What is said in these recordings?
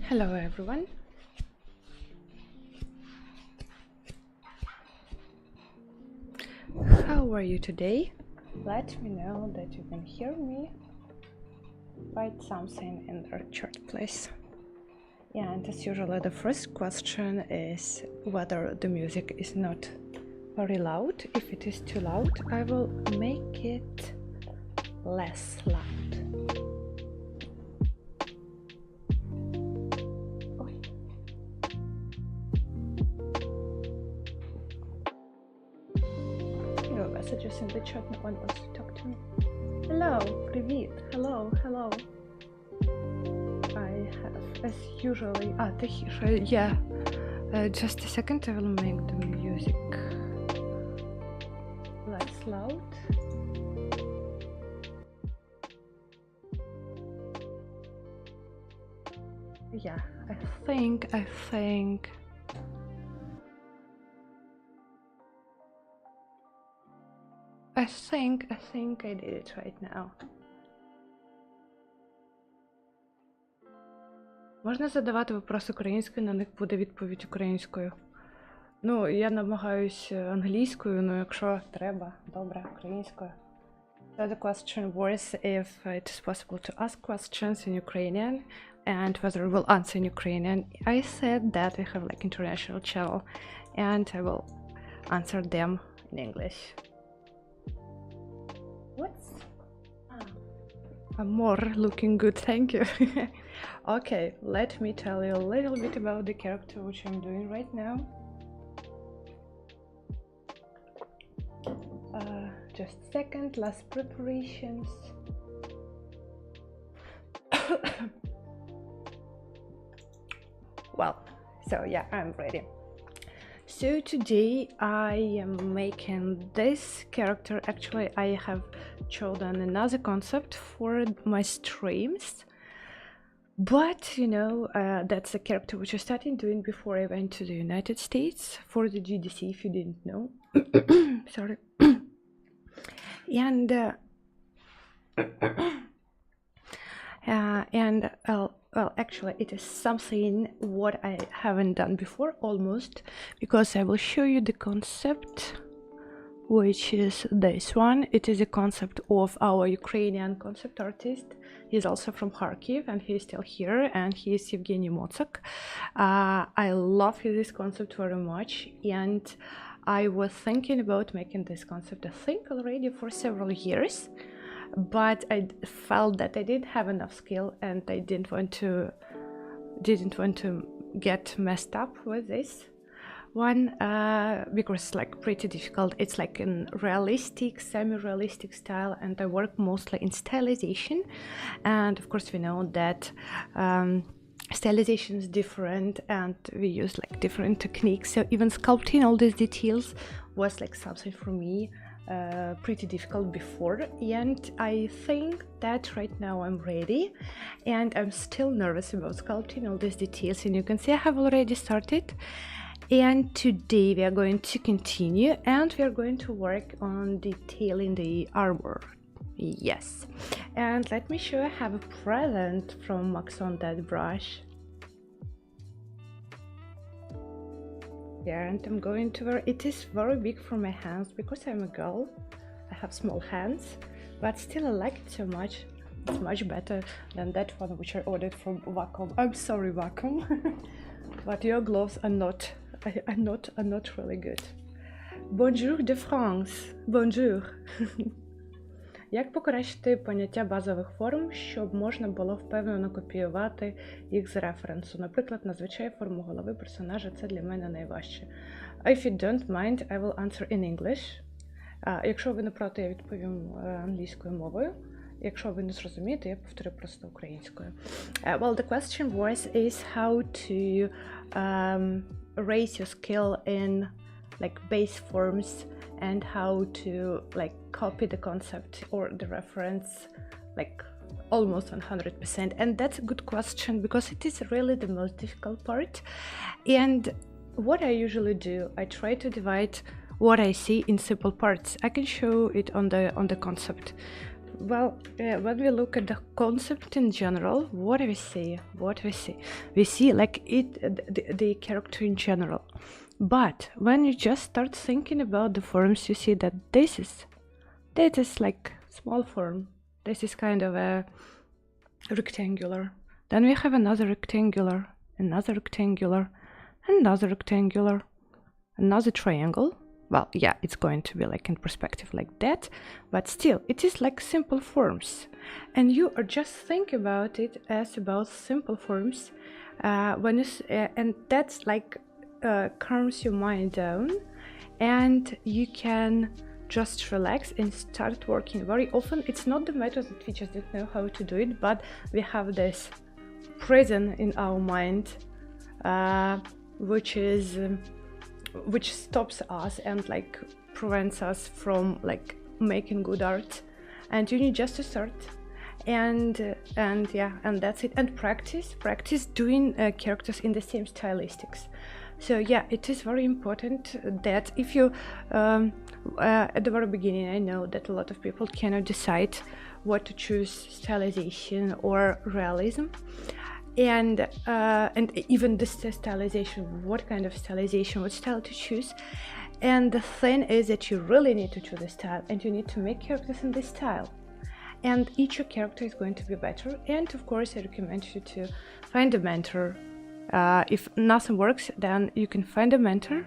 Hello everyone. How are you today? Let me know that you can hear me. Write something in the chat, please. Yeah, and as usual, the first question is whether the music is not very loud. If it is too loud, I will make it less loud. No messages in the chat, no one wants to talk to me. Hello, привет, hello. I have, as usually, yeah, just a second, I will make the music less loud. Yeah, I think I did it right now. Можна задавати вопроси українською, на них буде відповідь українською. Ну, я намагаюсь англійською, но якщо треба, добре, українською. So the question was if it is possible to ask questions in Ukrainian and whether we will answer in Ukrainian. I said that we have like international channel and I will answer them in English. What's I'm more looking good, thank you. Okay, let me tell you a little bit about the character which I'm doing right now. Just a second, last preparations. Well, so yeah, I'm ready. So today I am making this character. Actually, I have chosen another concept for my streams, but you know, that's a character which I started doing before I went to the United States for the GDC, if you didn't know. Sorry. And well, actually it is something what I haven't done before almost, because I will show you the concept, which is this one. It is a concept of our Ukrainian concept artist. He's also from Kharkiv and he's still here, and he is Evgeny Motsak. I love this concept very much, and I was thinking about making this concept, I think, already for several years, but I felt that I didn't have enough skill and I didn't want to get messed up with this one, because it's like pretty difficult. It's like in realistic, semi-realistic style, and I work mostly in stylization, and of course we know that stylization is different and we use like different techniques, so even sculpting all these details was like something for me pretty difficult before, and I think that right now I'm ready, and I'm still nervous about sculpting all these details, and you can see I have already started. And today we are going to continue, and we are going to work on detailing the armor. Yes, and let me show I have a present from Max on that brush. Yeah, and I'm going to wear it. Is very big for my hands because I'm a girl. I have small hands, but still I like it so much. It's much better than that one which I ordered from Vacuum. I'm sorry, Vacuum, but your gloves are not really good. Bonjour de France. Bonjour. Як покращити поняття базових форм, щоб можна було впевнено копіювати їх з референсу? Наприклад, надзвичай форму голови персонажа – це для мене найважче. If you don't mind, I will answer in English. Якщо ви не проти, я відповім англійською мовою. Якщо ви не зрозумієте, я повторю просто українською. Well, the question was is how to raise your skill in like base forms and how to like copy the concept or the reference like almost 100%. And that's a good question because it is really the most difficult part. And what I usually do, I try to divide what I see in simple parts. I can show it on the concept. when we look at the concept in general, what do we see? We see like the character in general. But when you just start thinking about the forms, you see that this is like small form. This is kind of a rectangular. Then we have another rectangular, another rectangular, another rectangular, another triangle. Well, yeah, it's going to be like in perspective like that, but still, it is like simple forms. And you are just think about it as about simple forms, and that's like calms your mind down, and you can just relax and start working. Very often, it's not the method that we just don't know how to do it, but we have this prison in our mind, which stops us and like prevents us from like making good art. And you need just to start, and yeah, and that's it. And practice doing characters in the same stylistics. So yeah, it is very important that if you at the very beginning, I know that a lot of people cannot decide what to choose, stylization or realism. And even the stylization, what kind of stylization, what style to choose. And the thing is that you really need to choose a style, and you need to make characters in this style, and each character is going to be better. And of course, I recommend you to find a mentor. If nothing works, then you can find a mentor,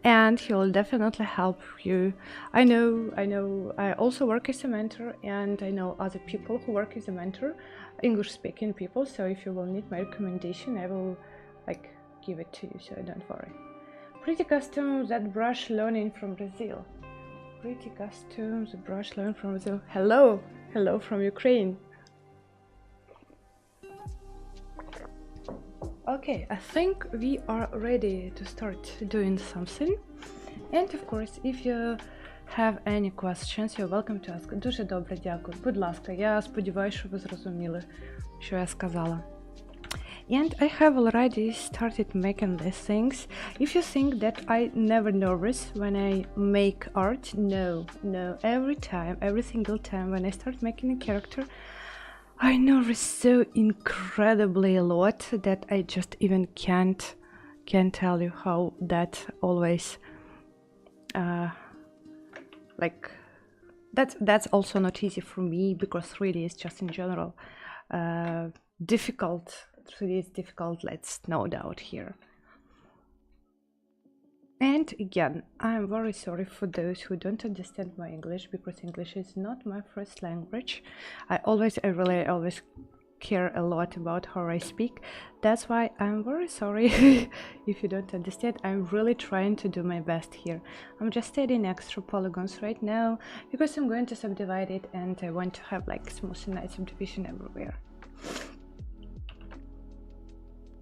and he will definitely help you. I know I also work as a mentor, and I know other people who work as a mentor, English speaking people. So if you will need my recommendation, I will like give it to you, so don't worry. Pretty custom, ZBrush learning from Brazil. Pretty custom, ZBrush learning from Brazil. Hello from Ukraine. Okay, I think we are ready to start doing something. And of course, if you have any questions, you're welcome to ask. Дуже добре, дякую. Будь ласка, я сподіваюся, що ви зрозуміли, що я сказала. And I have already started making these things. If you think that I never nervous when I make art, no. Every single time when I start making a character, I nervous so incredibly a lot that I just even can't tell you how that always like that's also not easy for me, because 3D is just in general difficult. 3D is difficult, let's no doubt here. And again, I'm very sorry for those who don't understand my English, because English is not my first language. I really always care a lot about how I speak. That's why I'm very sorry if you don't understand. I'm really trying to do my best here. I'm just adding extra polygons right now because I'm going to subdivide it, and I want to have like smooth and nice subdivision everywhere.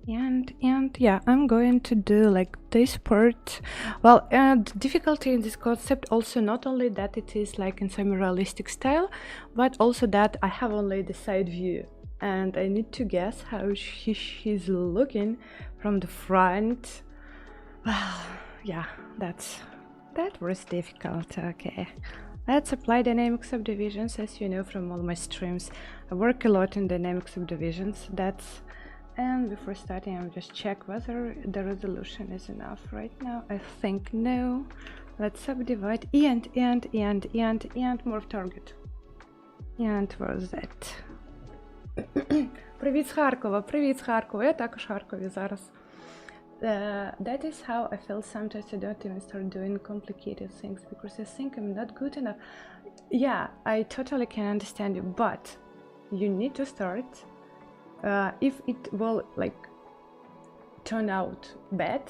And yeah, I'm going to do like this part. Well, the difficulty in this concept also not only that it is like in semi-realistic style, but also that I have only the side view, and I need to guess how she's looking from the front. Well, yeah, that was difficult. Okay, let's apply dynamic subdivisions. As you know from all my streams, I work a lot in dynamic subdivisions. And before starting, I'll just check whether the resolution is enough right now. I think no. Let's subdivide and morph target. And where's that? Привіт з Харкова, я також в Харкові зараз. That is how I feel sometimes. I don't even start doing complicated things because I think I'm not good enough. Yeah, I totally can understand you, but you need to start. If it will like turn out bad,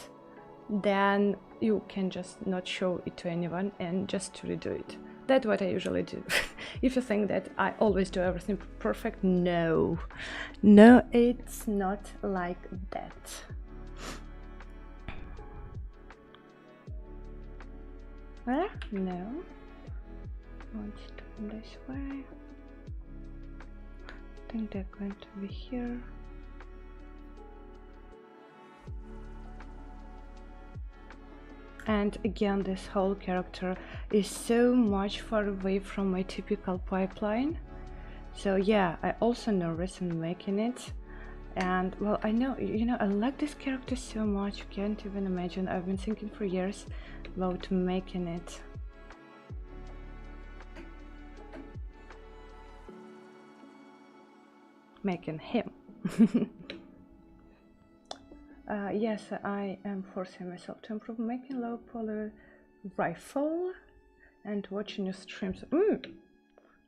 then you can just not show it to anyone and just redo it. That's what I usually do. If you think that I always do everything perfect, no, it's not like that. No, let's do this way. I think they're going to be here. And again, this whole character is so much far away from my typical pipeline. So yeah, I also nervous in making it. And well, I know, you know, I like this character so much, you can't even imagine. I've been thinking for years about making it. Making him. Yes, I am forcing myself to improve making low poly rifle and watching your streams.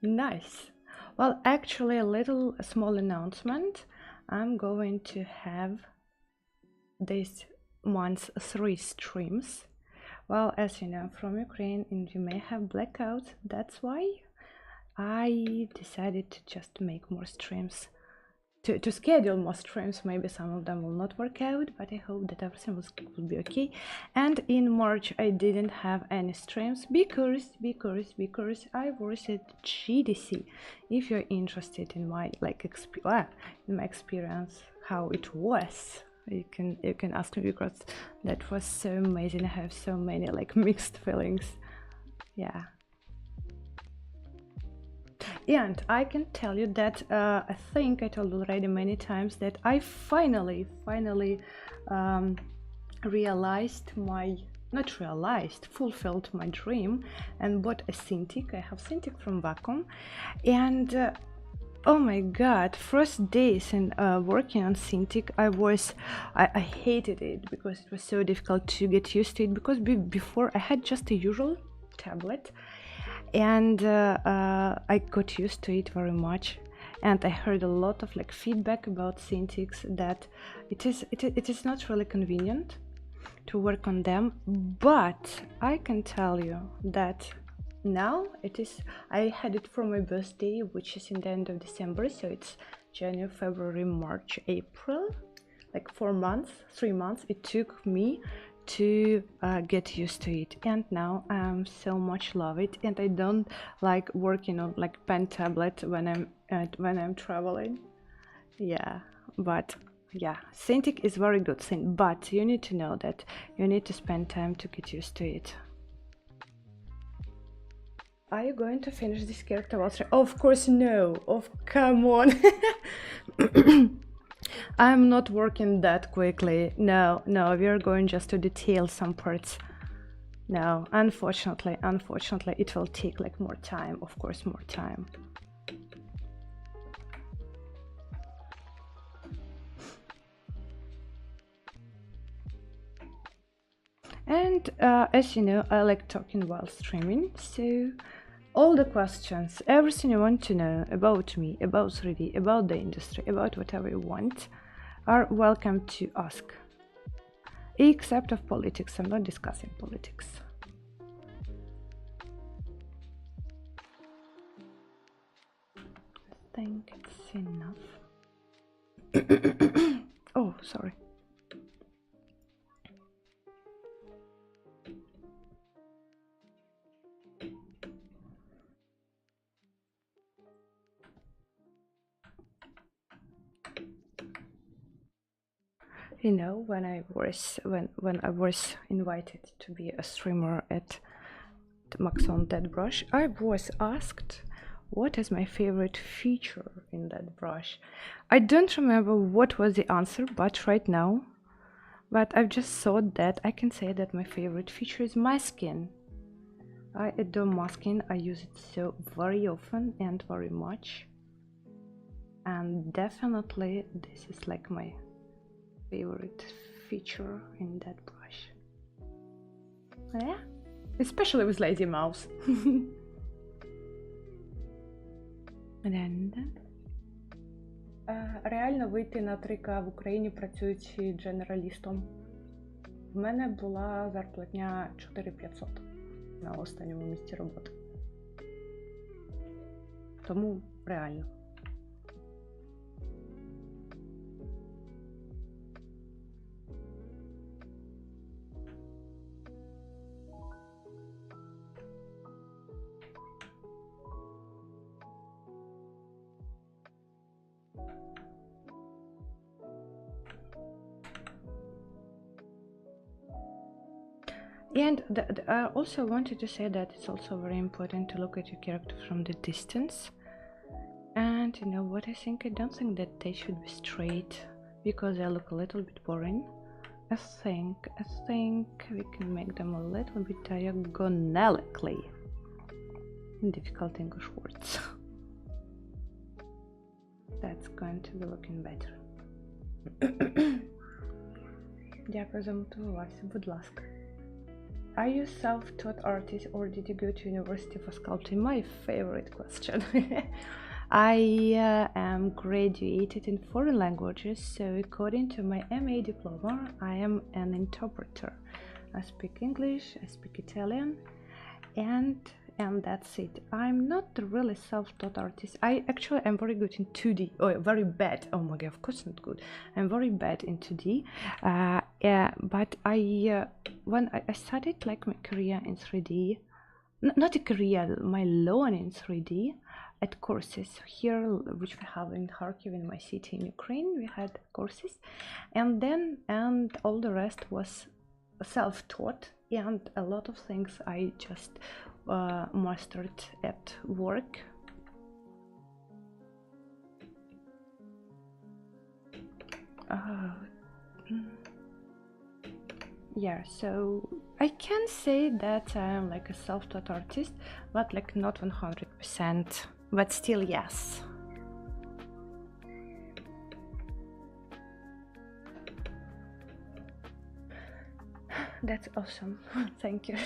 Nice. Well, actually, a small announcement. I'm going to have this month's 3 streams. Well, as you know, from Ukraine, and you may have blackouts. That's why I decided to just make more streams. To schedule more streams. Maybe some of them will not work out, but I hope that everything will be okay. And in March I didn't have any streams because I was at GDC. If you're interested in my in my experience, how it was, you can ask me, because that was so amazing. I have so many like mixed feelings. Yeah. And I can tell you that I think I told already many times that I finally fulfilled my dream and bought a Cintiq. I have Cintiq from Wacom, and oh my god, first days in working on Cintiq, I hated it because it was so difficult to get used to it, because before I had just a usual tablet. And I got used to it very much, and I heard a lot of like feedback about Cintiqs that it is not really convenient to work on them. But I can tell you that now it is. I had it for my birthday, which is in the end of December, so it's January, February, March, April, like 3 months it took me to get used to it, and now I so much love it. And I don't like working on like pen tablet when I'm traveling. Yeah, but yeah, Cintiq is very good thing, but you need to know that you need to spend time to get used to it. Are you going to finish this character? Of course no. Come on. I'm not working that quickly. No, we are going just to detail some parts. No, unfortunately, it will take like more time, of course, more time. And as you know, I like talking while streaming, so all the questions, everything you want to know about me, about 3D, about the industry, about whatever you want, are welcome to ask. Except of politics, I'm not discussing politics. I think it's enough. Oh, sorry. You know, when I was invited to be a streamer at Maxon ZBrush, I was asked what is my favorite feature in that brush. I don't remember what was the answer, but right now, I've just thought that I can say that my favorite feature is masking. I adore masking. I use it so very often and very much, and definitely this is like my favorite feature in that brush. Yeah, especially with lazy mouse. Реально вийти на 3К в Україні працюючи дженералістом. В мене була зарплатня 4500 на останньому місці роботи. Тому реально. And I also wanted to say that it's also very important to look at your character from the distance. And you know what I think? I don't think that they should be straight because they look a little bit boring. I think we can make them a little bit diagonally. In difficult English words. That's going to be looking better. Дякую за мотивацію, будь ласка. Are you self-taught artist or did you go to university for sculpting? My favorite question. I am graduated in foreign languages, so according to my MA diploma, I am an interpreter. I speak English, I speak Italian, and that's it. I'm not really self-taught artist. I actually am very good in 2D. Oh, very bad. Oh my god, of course not good. I'm very bad in 2D. But when I started like my career in 3D, not a career, my learning in 3D at courses here, which we have in Kharkiv, in my city in Ukraine, we had courses, and all the rest was self-taught, and a lot of things I just mastered at work. Yeah, so I can say that I am like a self-taught artist, but like not 100%, but still yes. That's awesome. Thank you.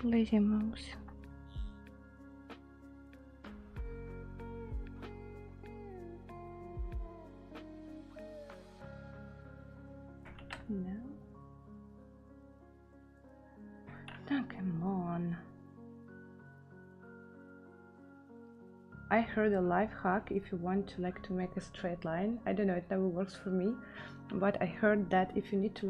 Lazy mouse. No. Oh, come on. I heard a life hack if you want to make a straight line. I don't know, it never works for me, but I heard that if you need to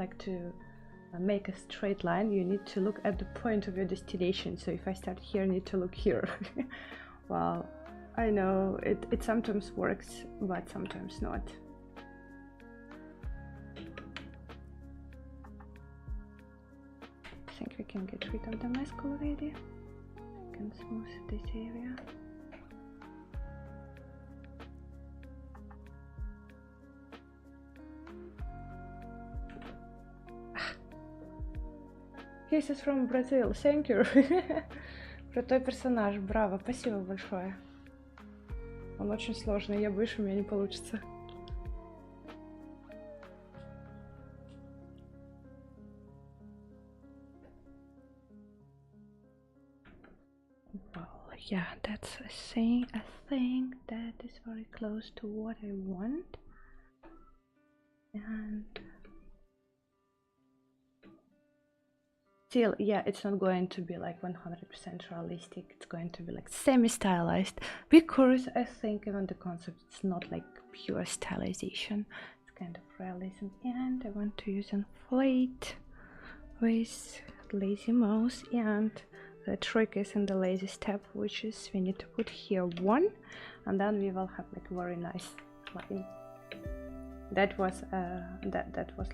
make a straight line, you need to look at the point of your destination. So if I start here, I need to look here. Well, I know it sometimes works, but sometimes not. I think we can get rid of the mask already. I can smooth this area. Kisses from Brazil, thank you. Крутой персонаж, браво, спасибо большое. Он очень сложный, я боюсь, у меня не получится. Well, yeah, that's a thing. I think that is very close to what I want. And still, yeah, it's not going to be like 100% realistic. It's going to be like semi-stylized, because I think even the concept is not like pure stylization. It's kind of realism, and I want to use an inflate with lazy mouse, and the trick is in the lazy step, which is we need to put here 1, and then we will have like a very nice line. That was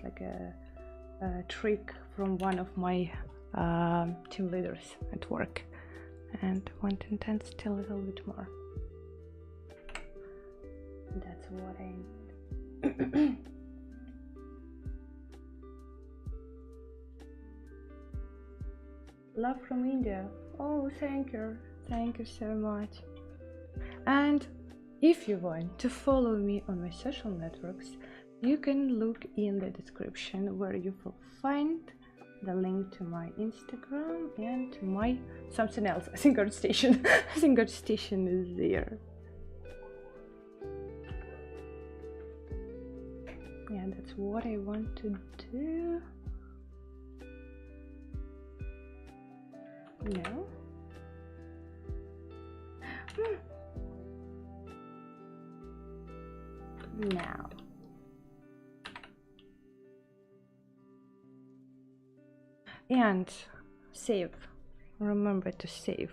like a trick from one of my team leaders at work, and want to intend still a little bit more. That's what I need. Love from India. Oh, thank you so much. And if you want to follow me on my social networks, you can look in the description where you will find the link to my Instagram and to my something else. I think art station. I think art station is there. Yeah, that's what I want to do. No. Now. And save. Remember to save.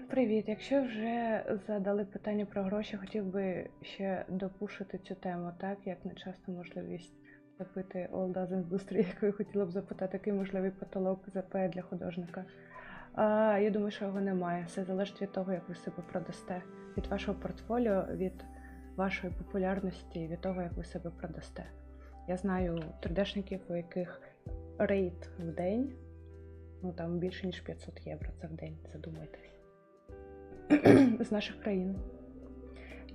Привіт! Якщо вже задали питання про гроші, хотів би ще допушити цю тему, так? Як не часто можливість запити All Dance Industry, якою хотіла б запитати, який можливий потолок ЗП для художника. Я думаю, що його немає. Все залежить від того, як ви себе продасте. Від вашого портфоліо, від вашої популярності, від того, як ви себе продасте. Я знаю 3D-шників, у яких рейт в день, ну там більше ніж 500 євро це в день, задумайтесь. З наших країн.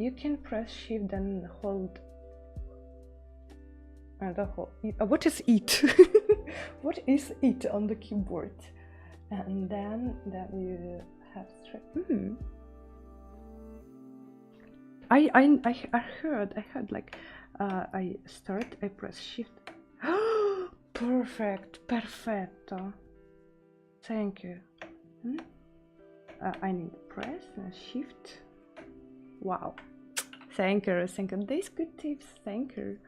You can press shift and hold. What is it? What is it on the keyboard? And then you have straight. I heard like I start, I press shift. Perfecto. Thank you. I need to press and shift. Wow. Thank you. These good tips. Thank you.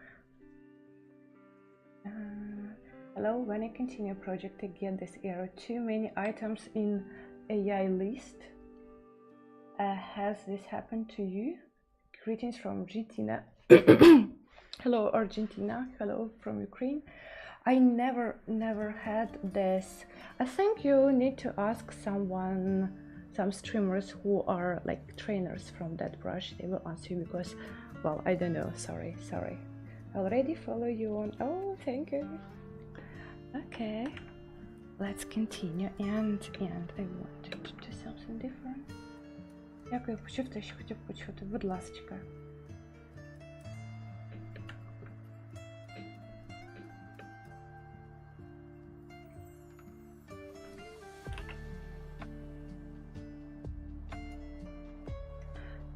Hello. When I continue a project, I get this error. Too many items in AI list. Has this happened to you? Greetings from Argentina. Hello, Argentina. Hello from Ukraine. I never had this. I think you need to ask some streamers who are like trainers from that brush. They will answer you because, well, I don't know. Sorry. Already follow you on. Oh, thank you. Okay, let's continue. And I wanted to do something different. Дякую, почув те, що хотів почути. Будь ласка.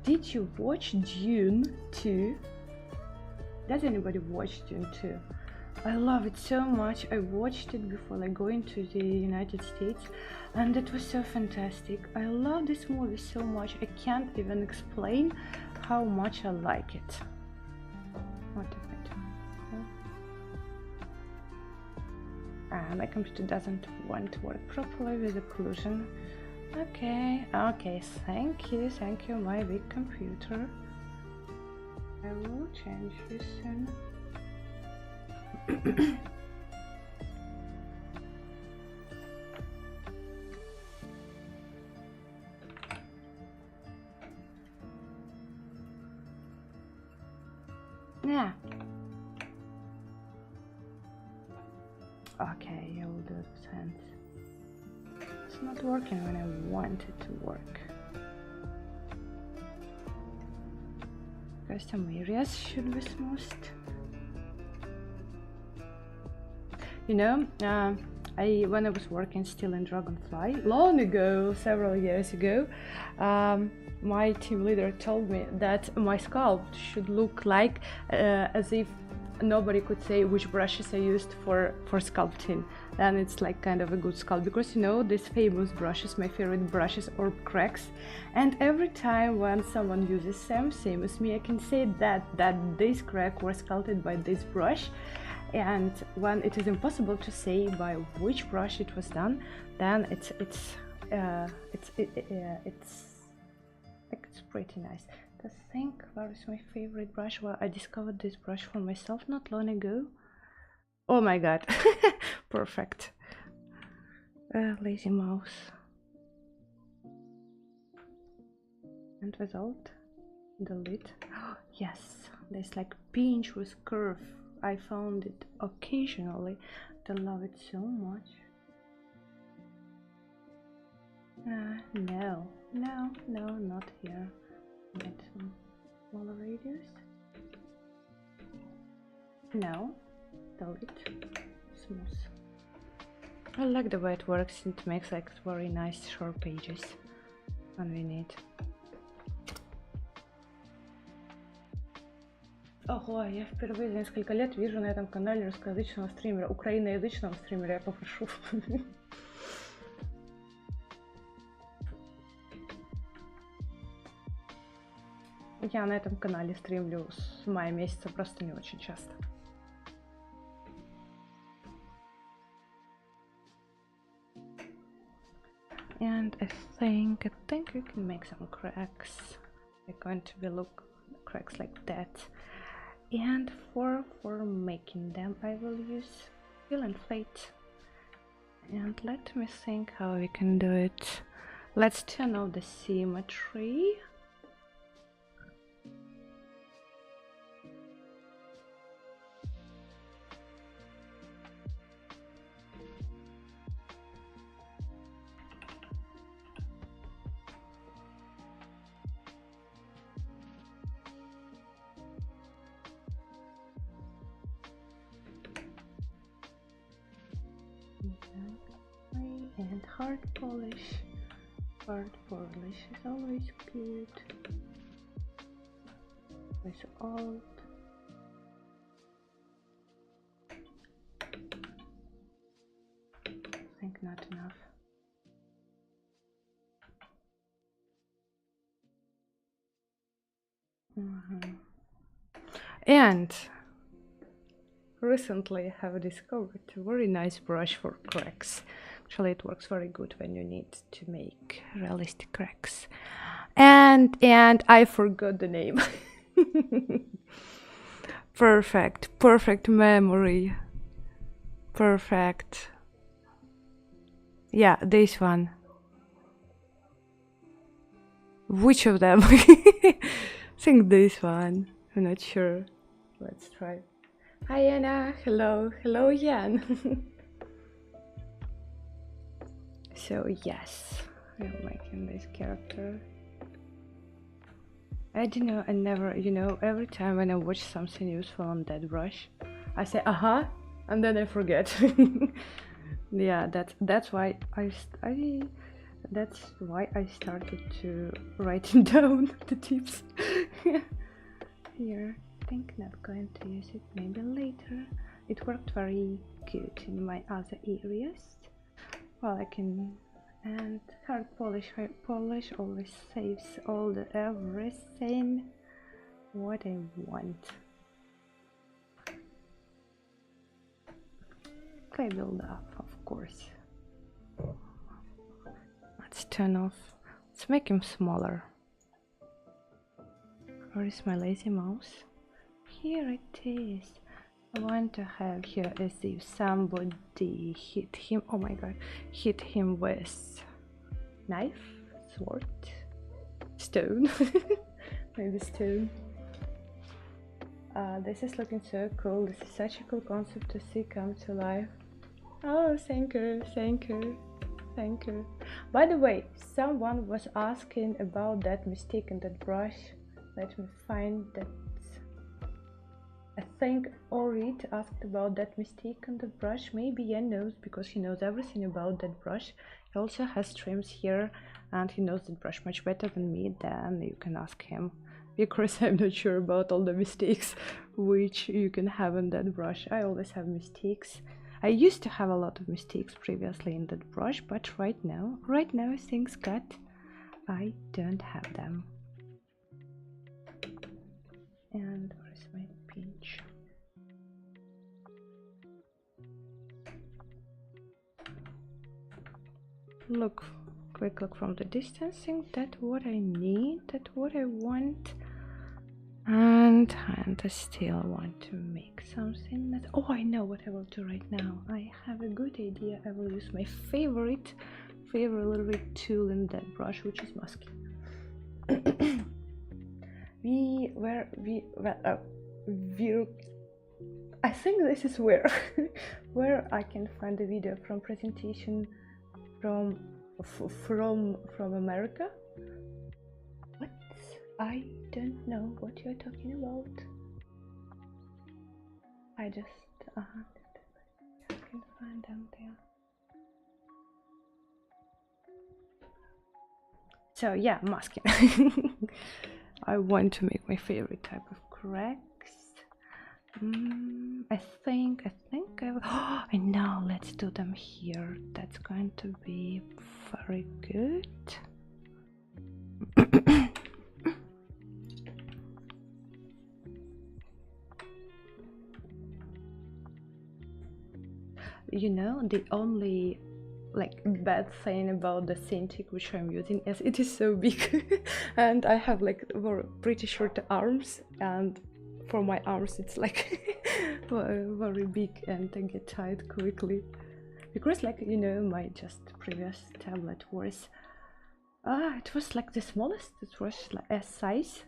Did you watch Dune 2? Does anybody watch Dune 2? I love it so much. I watched it before like going to the United States and it was so fantastic. I love this movie so much. I can't even explain how much I like it. What if I do? My computer doesn't want to work properly with occlusion. Okay, thank you, my big computer. I will change this soon. Yeah. Okay, I will do it with hands. It's not working when I want it to work. Custom areas should be smoothed. You know, when I was working still in Dragonfly long ago, several years ago, my team leader told me that my sculpt should look like as if nobody could say which brushes I used for sculpting. Then it's like kind of a good sculpt because you know these famous brushes, my favorite brushes, or cracks, and every time when someone uses same as me, I can say that this crack was sculpted by this brush. And when it is impossible to say by which brush it was done, then it's pretty nice. To think where is my favorite brush? Well, I discovered this brush for myself not long ago. Oh my god. Perfect. Lazy mouse. And result, delete. Oh, yes, there's like pinch with curve. I found it occasionally. I love it so much. No, not here. Get some smaller radius. No, delete. Smooth. I like the way it works. It makes like very nice short pages when we need. Ого, я впервые за несколько лет вижу на этом канале русскоязычного стримера, украиноязычного стримера, я попрошу. Я на этом канале стримлю с мая месяца, просто не очень часто. And I think we can make some cracks. They're going to be look cracks like that. And for making them, I will use fill and fade. And let me think how we can do it. Let's turn off the symmetry. And hard polish is always good with alt. I think not enough. And recently I have discovered a very nice brush for cracks. Actually, it works very good when you need to make realistic cracks. And I forgot the name. Perfect memory. Perfect. Yeah, this one. Which of them? I think this one. I'm not sure. Let's try. Hi Anna. Hello Jan. So yes, I'm making this character. I don't know, I never, every time when I watch something useful on that brush, I say and then I forget. Yeah, that's why I started to writing down the tips. Here, I think not going to use it, maybe later. It worked very good in my other areas. Well, I can, and hard polish always saves all the everything what I want. Clay build up, of course. Let's turn off. Let's make him smaller. Where is my lazy mouse? Here it is. I want to have here as if somebody hit him. Oh my god, hit him with knife, sword, stone. Maybe stone. This is looking so cool. This is such a cool concept to see come to life. Oh, thank you. By the way, someone was asking about that mistake in that brush. Let me find that. I think Orit asked about that mistake on the brush. Maybe Jan knows because he knows everything about that brush. He also has streams here and he knows the brush much better than me. Then you can ask him, because I'm not sure about all the mistakes which you can have in that brush. I always have mistakes. I used to have a lot of mistakes previously in that brush, but right now things got, I don't have them. And where's my pinch? Look, quick look from the distance. Think that what I need, that what I want, and I still want to make something that. Oh, I know what I will do right now. I have a good idea. I will use my favorite little tool in that brush, which is masking. I think this is where I can find a video from presentation from America. What? I don't know what you're talking about. I just I can find them there. So yeah, masking. I want to make my favorite type of cracks. I think I know, let's do them here. That's going to be very good. You know, the only like bad thing about the Cintiq which I'm using is it is so big and I have like pretty short arms, and for my arms it's like very big and I get tired quickly because, like, you know, my just previous tablet was it was like the smallest, it was like S size,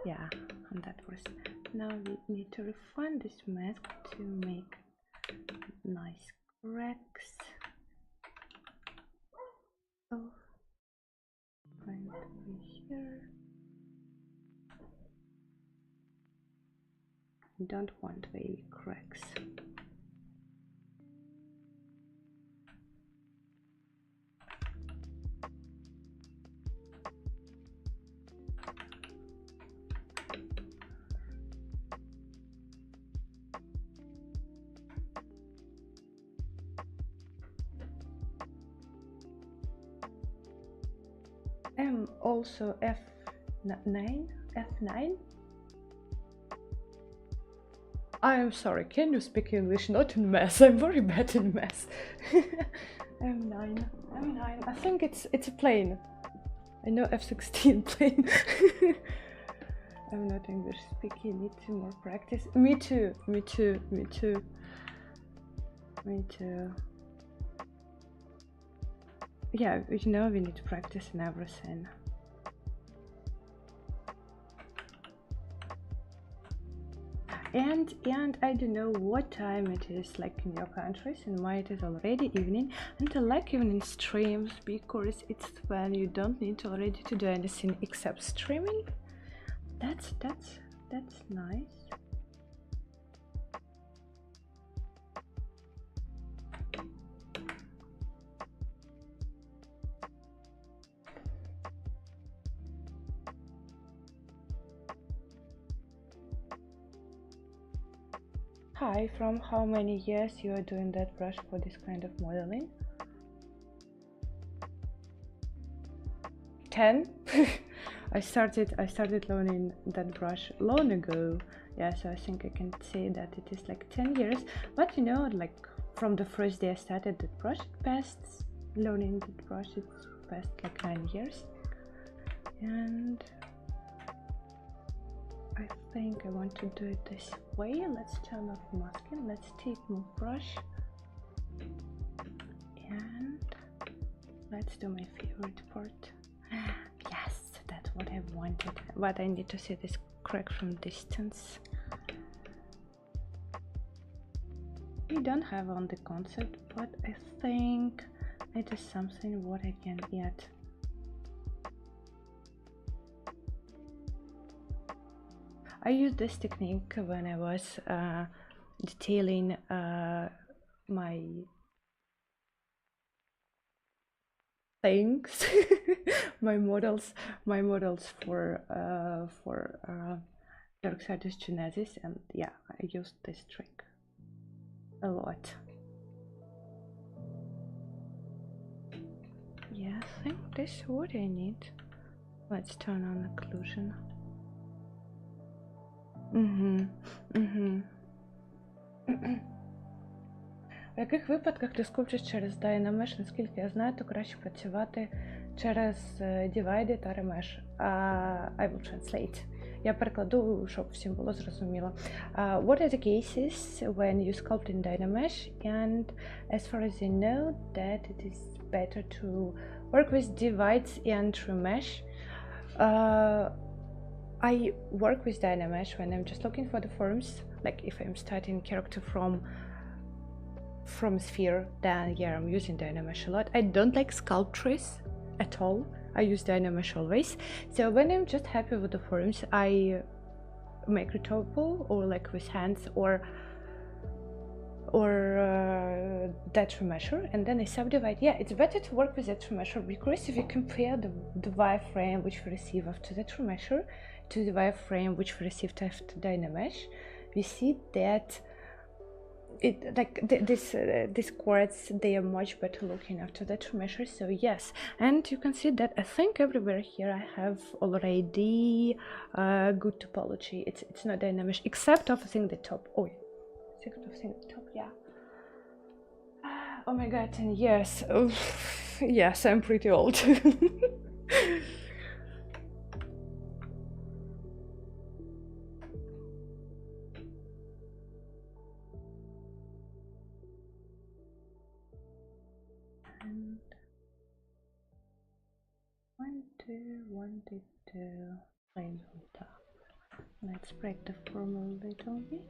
yeah, and that was. Now we need to refine this mask to make nice cracks. Oh, find over here. Don't want wavy cracks. I'm also F9. I'm sorry, can you speak English? Not in math. I'm very bad in math. M9. I think it's a plane. I know F16 plane. I'm not English speaking. Need to more practice. Me too. Yeah, you know, we need to practice in everything. And I don't know what time it is like in your countries, and mine it is already evening, and I like evening streams because it's when you don't need already to do anything except streaming. That's nice. Hi, from how many years you are doing that brush for this kind of modeling? 10. I started learning that brush long ago. Yeah, so I think I can say that it is like 10 years. But you know, like from the first day I started that brush, it passed learning that brush, it's passed like 9 years. And I think I want to do it this way. Let's turn off masking. Let's take move brush. And let's do my favorite part. Yes, that's what I wanted. But I need to see this crack from distance. We don't have on the concept, but I think it is something what I can add. I used this technique when I was detailing my things, my models for Darksiders Genesis, and yeah, I used this trick a lot. Yeah, I think this is what I need. Let's turn on occlusion. В яких випадках ти скупчиш через Dynamesh? Наскільки я знаю, то краще працювати через Divide та Remesh. I will translate. Я перекладу, щоб всім було зрозуміло. What are the cases when you sculpt in Dynamesh? And as far as I know, that it is better to work with divides and remesh. I work with Dynamesh when I'm just looking for the forms, like if I'm starting character from sphere, then yeah, I'm using Dynamesh a lot. I don't like sculptures at all. I use Dynamesh always. So when I'm just happy with the forms, I make Retopol or like with hands or that remesher, and then I subdivide. Yeah, it's better to work with that remesher because if you compare the wireframe which we receive after that remesher to the wireframe which we received after Dynamesh, we see that it like these chords, they are much better looking after that remesher. So yes, and you can see that I think everywhere here I have already good topology. It's not Dynamesh except of I think the top. Oh, except of the top, yeah. Oh my god, 10 years. Oh, yes, I'm pretty old. And 1, 2, 1, 2, 2, plain on top. Let's break the form a little bit.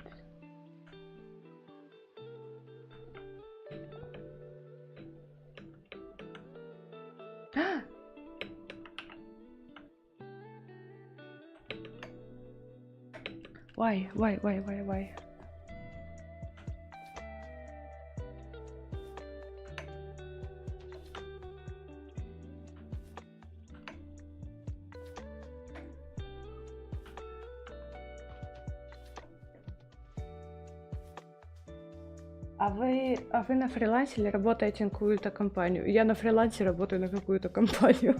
Why? А вы на фрилансе или работаете на какую-то компанию? Я на фрилансе работаю на какую-то компанию.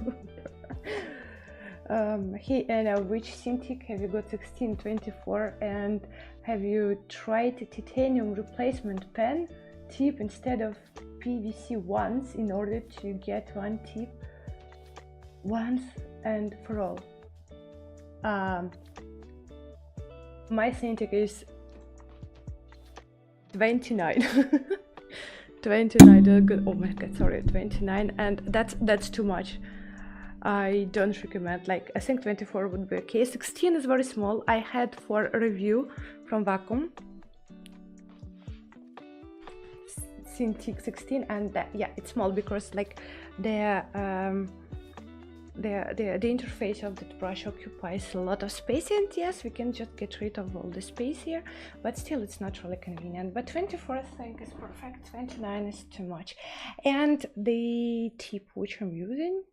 Hey Anna, which Cintiq have you got 16, 24, and have you tried a titanium replacement pen tip instead of PVC ones in order to get one tip once and for all? My Cintiq is 29. 29, oh my god, sorry, 29, and that's too much. I don't recommend, like, I think 24 would be okay. 16 is very small. I had for a review from Vacuum Cintiq 16, and yeah, it's small because like the interface of that brush occupies a lot of space, and yes, we can just get rid of all the space here, but still it's not really convenient. But 24 I think is perfect, 29 is too much. And the tip which I'm using,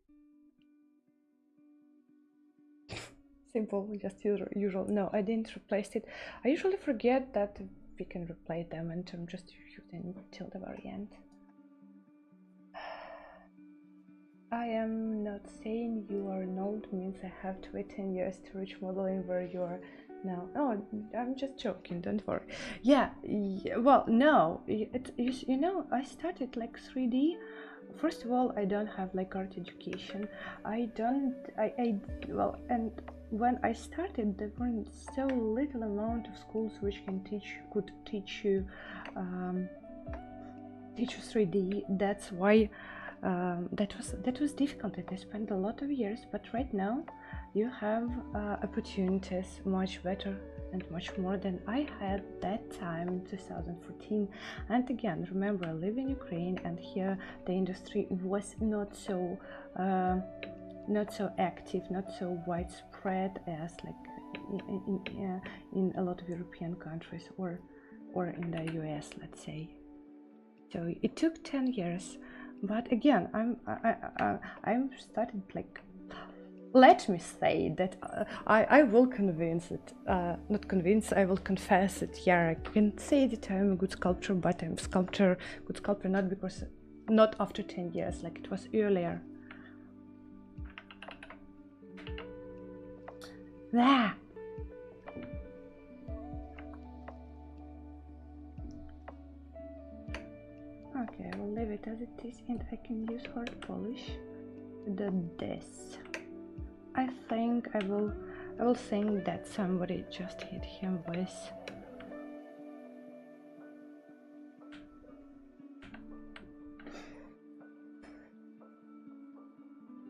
simple, just usual. No, I didn't replace it. I usually forget that we can replace them, and I'm just using till the very end. I am not saying you are an old means I have to wait 10 years to reach modeling where you are now. Oh, I'm just joking, don't worry. Yeah, well, no, you know, I started like 3D. First of all, I don't have like art education. Well, and when I started, there weren't so little amount of schools which could teach you 3D. That's why that was difficult. I spent a lot of years, but right now you have opportunities much better and much more than I had that time in 2014. And again, remember, I live in Ukraine, and here the industry was not so active, not so widespread as like in a lot of European countries or in the US, let's say. So it took 10 years. But again, I'm started like, let me say that I will convince it, not convince, I will confess it. Yeah, I can say that I'm a good sculptor, but I'm good sculptor not after 10 years, like it was earlier. There. Okay, I will leave it as it is, and I can use hard polish this. I think I will think that somebody just hit him with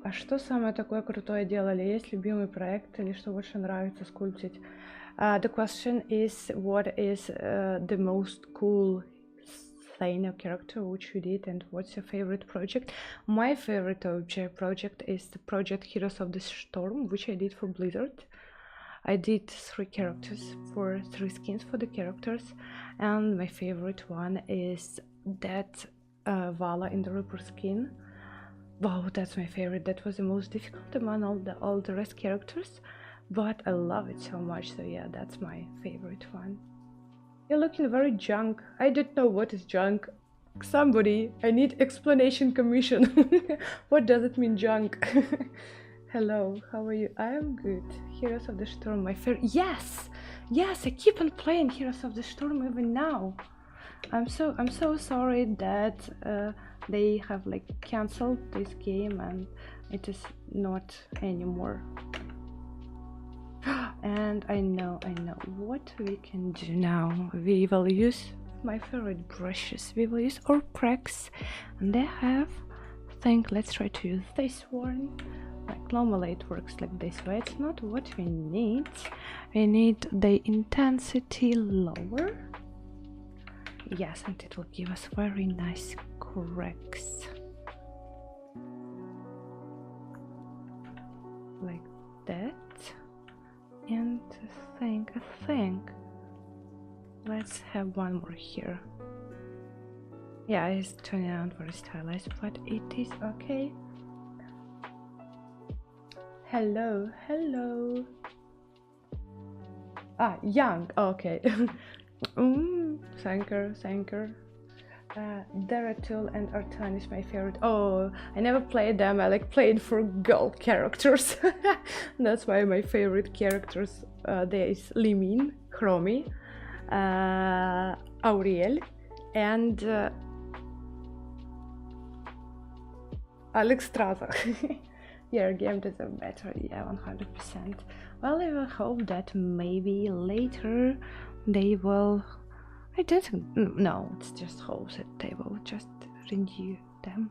А что самое такое крутое делали? Есть любимый проект или что больше нравится скульптить? The question is, what is the most cool thing or character which you did, and what's your favorite project? My favorite project is the project Heroes of the Storm, which I did for Blizzard. I did 3 characters for 3 skins for the characters, and my favorite one is that Vala in the Reaper skin. Wow, that's my favorite. That was the most difficult among all the rest characters, but I love it so much. So yeah, that's my favorite one. You're looking very junk. I don't know what is junk. Somebody, I need explanation commission. What does it mean, junk? Hello, how are you? I am good. Heroes of the Storm, my favorite. Yes, I keep on playing Heroes of the Storm even now. I'm so sorry that they have like canceled this game and it is not anymore. And I know what we can do now. We will use my favorite brushes. We will use our prex, and they have, I think, let's try to use this one. Like normally it works like this way. It's not what we need. We need the intensity lower. Yes, and it will give us very nice cracks. Like that. And I think let's have one more here. Yeah, it's turning out very stylized, but it is okay. Hello. Ah, young. Okay. Thank you. Deratul and Artan is my favorite. Oh, I never played them. I like played for girl characters. That's why my favorite characters. There is Limin, Chromi, Auriel, and Alexstrasza. Your game deserves better. Yeah, 100%. Well, I will hope that maybe later they will. I don't think. No, it's just hope that they will just renew them.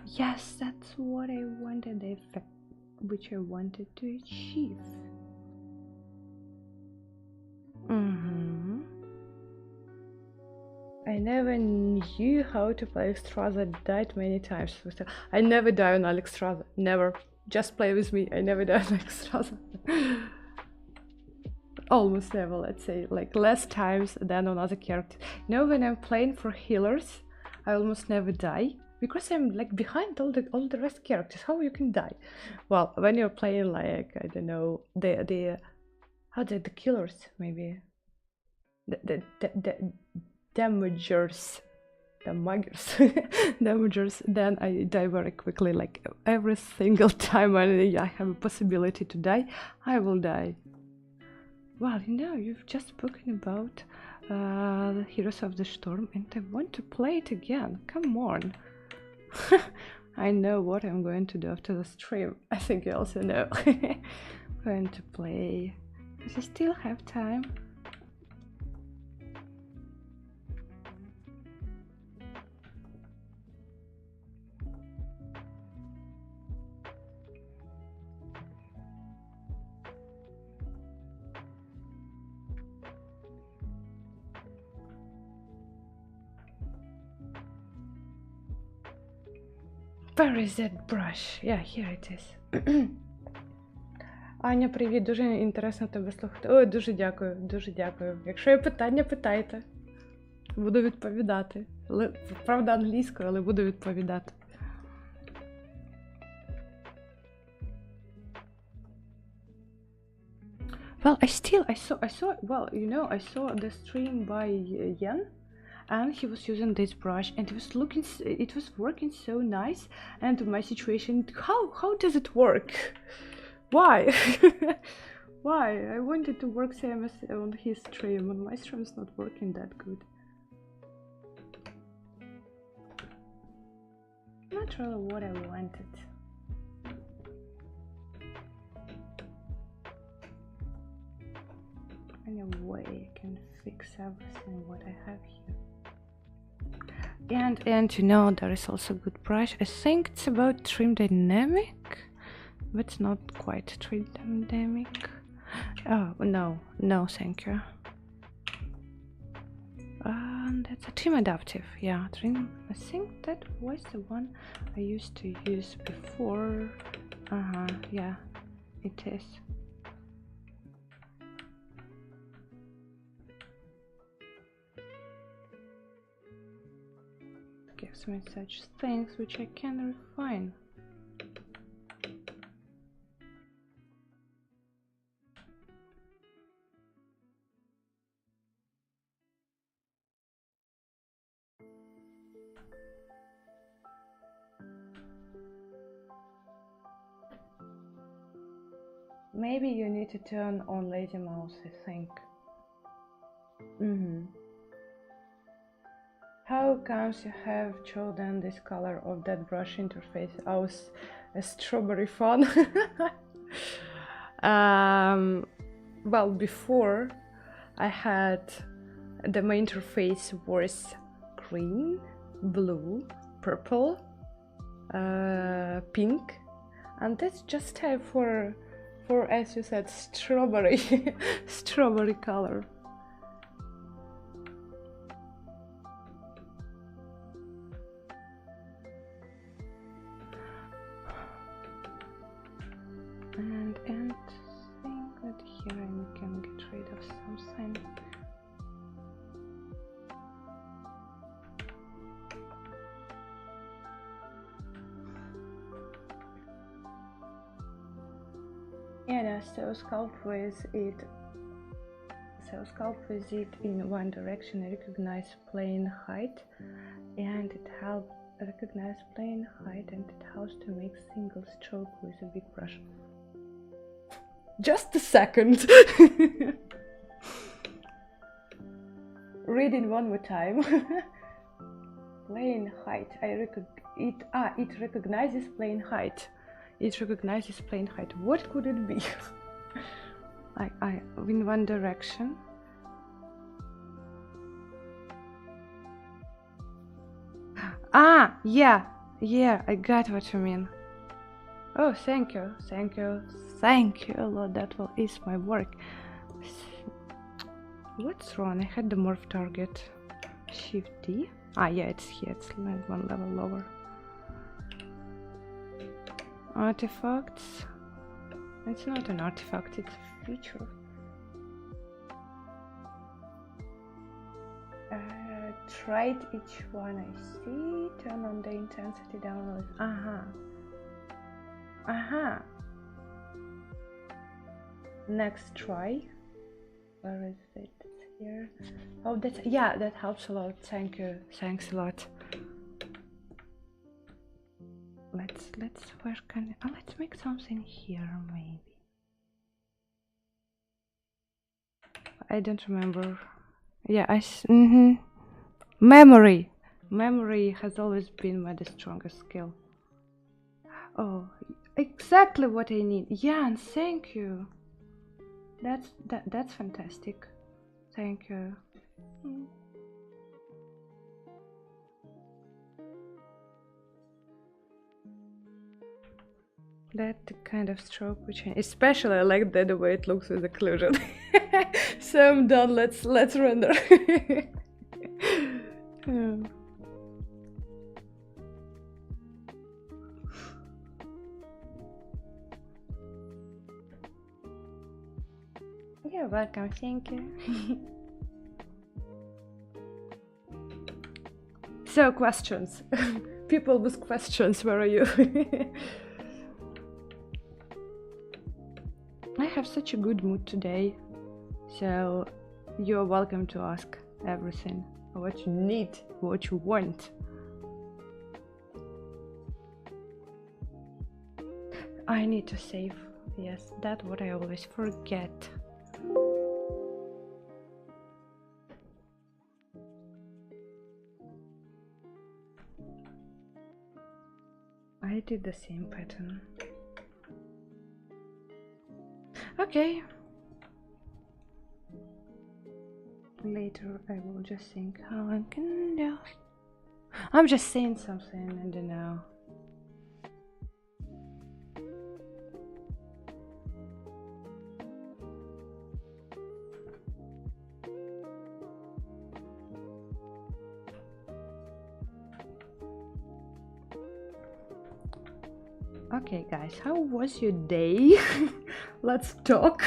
Yes, that's what I wanted, the effect which I wanted to achieve. I never knew how to play Alexstrasza. Died many times. I never die on Alexstrasza. Never. Just play with me. I never die on Alexstrasza. Almost never, let's say. Like less times than on other characters. You know, when I'm playing for healers, I almost never die. Because I'm like behind all the rest characters. How you can die? Well, when you're playing like, I don't know, the killers maybe. The damagers, then I die very quickly. Like every single time I have a possibility to die, I will die. Well, you know, you've just spoken about the Heroes of the Storm, and I want to play it again. Come on. I know what I'm going to do after the stream. I think you also know. I'm going to play, because I still have time. Where is that brush? Yeah, here it is. Аня, привіт, дуже інтересно тебе слухати. Ой, дуже дякую, дуже дякую. Якщо є питання, питайте. Буду відповідати. Правда, англійською, але буду відповідати. Well, I saw, well, you know, I saw the stream by Yen, and he was using this brush, and it was working so nice. And my situation, how does it work? Why? Why? I wanted to work same as on his stream, and my stream is not working that good. Not really what I wanted. Anyway, I can fix everything what I have here. And you know, there is also a good brush. I think it's about trim dynamic, but it's not quite trim dynamic. Oh no, thank you. That's a trim adaptive. Yeah, trim. I think that was the one I used to use before. Yeah, it is. Gives me such things which I can refine. Maybe you need to turn on lazy mouse, I think. How comes you have chosen this color of that brush interface? I was a strawberry fan. Well, before I had the main interface was green, blue, purple, pink, and that's just time for as you said, strawberry strawberry color. And think that here I can get rid of something. Yeah, so sculpt with it. So sculpt with it in one direction, recognize plane height, and it helps recognize plane height, and it helps to make single stroke with a big brush. Just a second. Read it one more time. Plane height. It recognizes plane height. It recognizes plane height. What could it be? I in one direction. Yeah, I got what you mean. Oh, thank you a lot. That is my work. What's wrong? I had the morph target. Shift D. Yeah, it's here. It's like one level lower. Artifacts. It's not an artifact, it's a feature. Try each one I see. Turn on the intensity download. Next try. Where is it? It's here. Oh, that helps a lot. Thank you. Thanks a lot. Where can let's make something here maybe. I don't remember. Yeah, Memory has always been my strongest skill. Oh, exactly what I need. Jan, thank you. That's fantastic. Thank you. That kind of stroke which especially I like the way it looks with occlusion. So I'm done. Let's render. Yeah. You're welcome, thank you. So questions. People with questions, where are you? I have such a good mood today, so you're welcome to ask everything, what you need, what you want. I need to save. Yes, that's what I always forget. I did the same pattern. Okay. Later I will just think how I can do. I'm just saying something, I don't know. Okay guys, how was your day? Let's talk.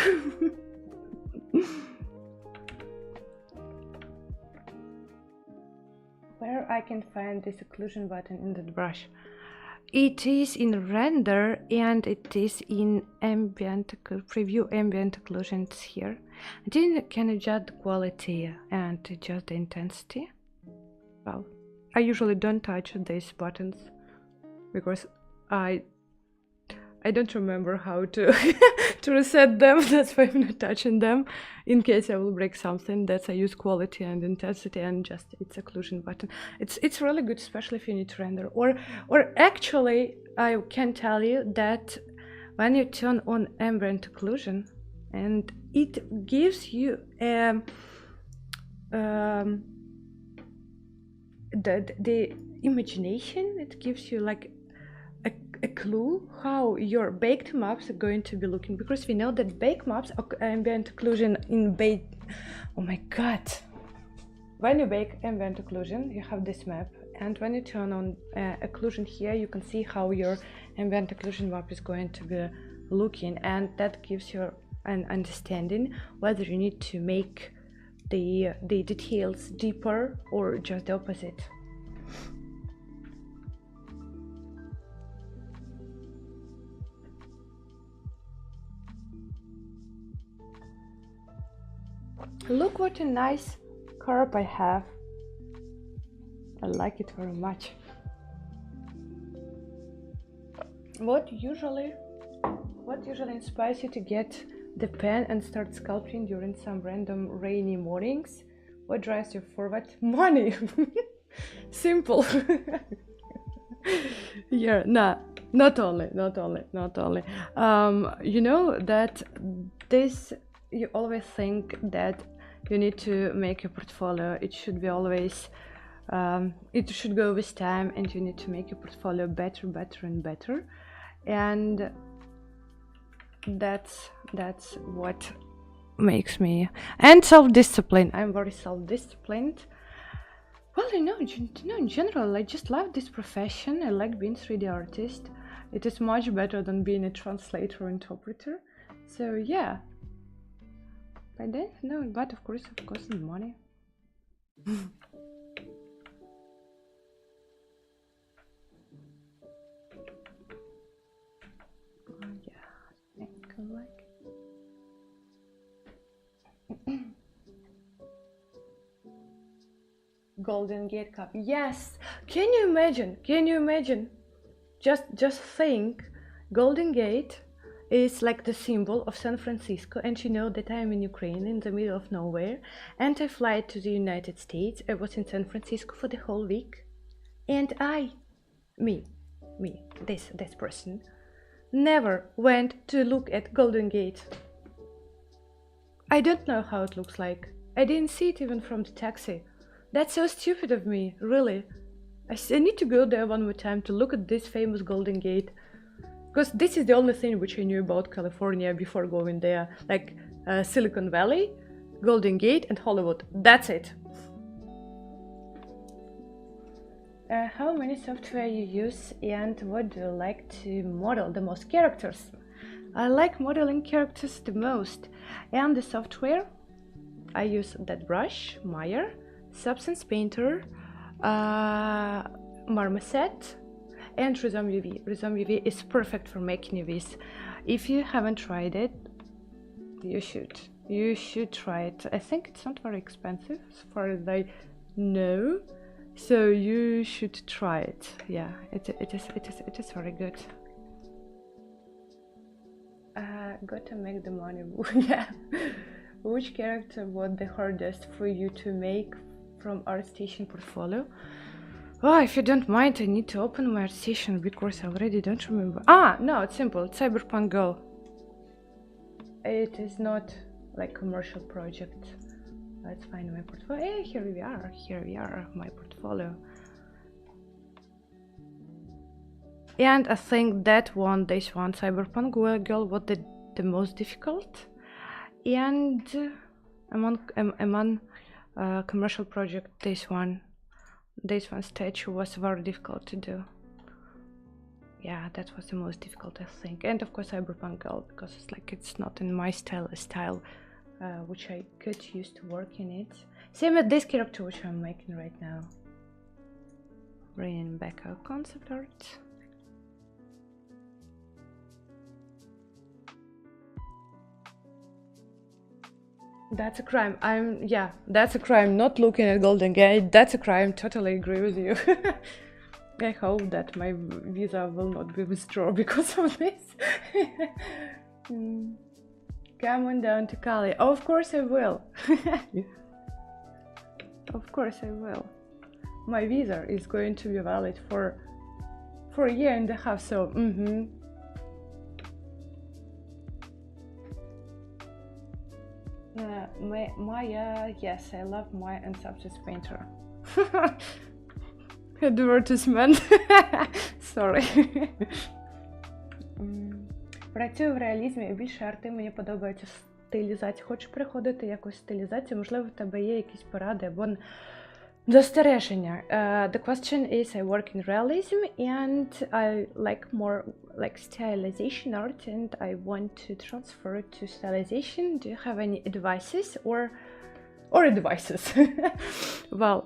Where I can find this occlusion button in the brush? It is in render and it is in ambient preview ambient occlusions here. Then can adjust the quality and adjust the intensity. Well, I usually don't touch these buttons because I I don't remember how to to reset them. That's why I'm not touching them. In case I will break something, that's I use quality and intensity and just its occlusion button. It's really good, especially if you need to render. Or actually, I can tell you that when you turn on ambient occlusion, and it gives you the imagination. It gives you like a clue how your baked maps are going to be looking, because we know that baked maps ambient occlusion in baked. Oh my god! When you bake ambient occlusion, you have this map, and when you turn on occlusion here, you can see how your ambient occlusion map is going to be looking, and that gives you an understanding whether you need to make the details deeper or just the opposite. Look what a nice curve I have. I like it very much. What usually inspires you to get the pen and start sculpting during some random rainy mornings? What drives you forward? Money. Simple. Yeah, nah, not only. You know that this, you always think that you need to make your portfolio. It should be always, it should go with time, and you need to make your portfolio better and better. And that's what makes me, and self-discipline. I'm very self-disciplined. Well, you know, in general, I just love this profession. I like being 3D artist. It is much better than being a translator or interpreter. So yeah. I don't know, but of course money. Yeah, I think I like it. Golden Gate Cup. Yes. Can you imagine? Just think, Golden Gate is like the symbol of San Francisco, and you know that I am in Ukraine, in the middle of nowhere, and I fly to the United States. I was in San Francisco for the whole week, and this person never went to look at Golden Gate. I don't know how it looks like. I didn't see it even from the taxi. That's so stupid of me, really. I need to go there one more time to look at this famous Golden Gate. Because this is the only thing which I knew about California before going there. Like Silicon Valley, Golden Gate, and Hollywood. That's it. How many software you use, and what do you like to model the most? Characters. I like modeling characters the most. And the software, I use ZBrush, Maya, Substance Painter, Marmoset, and Realism UV. Realism UV is perfect for making UVs. If you haven't tried it, you should try it. I think it's not very expensive as far as I know, so you should try it. Yeah, it is very good. Got to make the money. Yeah. Which character was the hardest for you to make from ArtStation portfolio? Oh, if you don't mind, I need to open my ArtStation because I already don't remember. Ah, no, it's simple. It's Cyberpunk Girl. It is not like commercial project. Let's find my portfolio. Hey, here we are, my portfolio. And I think this one, Cyberpunk Girl, was the most difficult. And among commercial project, this one statue was very difficult to do. Yeah, that was the most difficult, I think. And of course Cyberpunk Girl, because it's not in my style, which I get used to working it. Same with this character which I'm making right now. Bringing back our concept art. That's a crime. That's a crime. Not looking at Golden Gate. That's a crime. Totally agree with you. I hope that my visa will not be withdrawn because of this. Come on down to Cali. Oh, of course I will. Of course I will. My visa is going to be valid for a year and a half, so Maya, yes, I love Maya and Substance Painter. Advertisement. Sorry. Працюю в реалізмі, більше арти, мені подобається стилізація. Хочу приходити якусь стилізацію, можливо, в тебе є якісь поради або застереження. The question is, I work in realism and I like more like stylization art and I want to transfer it to stylization. Do you have any advices or advices? Well,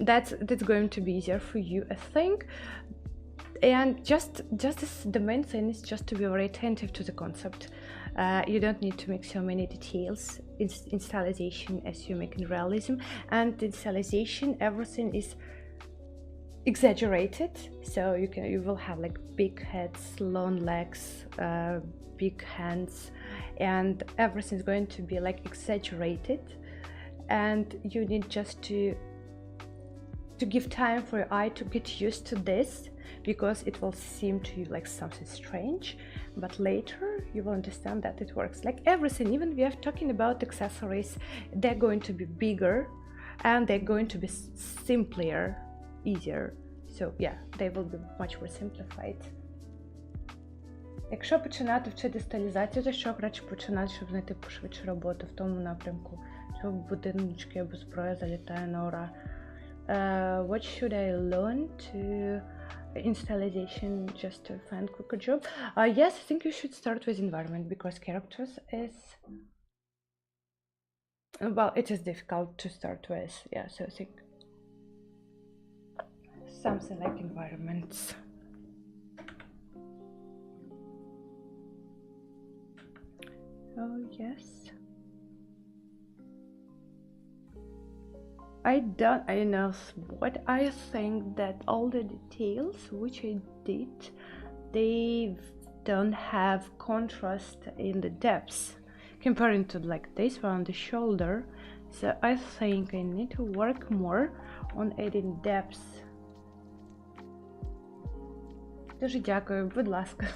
that's going to be easier for you, I think. And just the main thing is just to be very attentive to the concept. You don't need to make so many details in stylization as you make in realism. And in stylization, everything is exaggerated. So you will have like big heads, long legs, big hands, and everything is going to be like exaggerated. And you need just to give time for your eye to get used to this, because it will seem to you like something strange, but later you will understand that it works. Like everything, even we are talking about accessories, they're going to be bigger and they're going to be simpler, easier. So yeah, they will be much more simplified. Якщо починати вчити стилізацію, то що краще починати, щоб знайти пошвидше роботу в тому напрямку? Що в будиночки або зброя залітає на ура? What should I learn to in stylization just to find quicker job? Yes, I think you should start with environment, because characters is, well, it is difficult to start with. Yeah, so I think something like environments. Oh yes. I know what I think that all the details which I did, they don't have contrast in the depths comparing to like this one on the shoulder. So I think I need to work more on adding depths. Дуже дякую, будь ласка.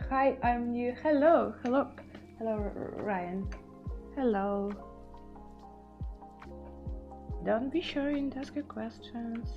Hi, I'm new. Hello, Ryan. Hello. Don't be shy and ask your questions.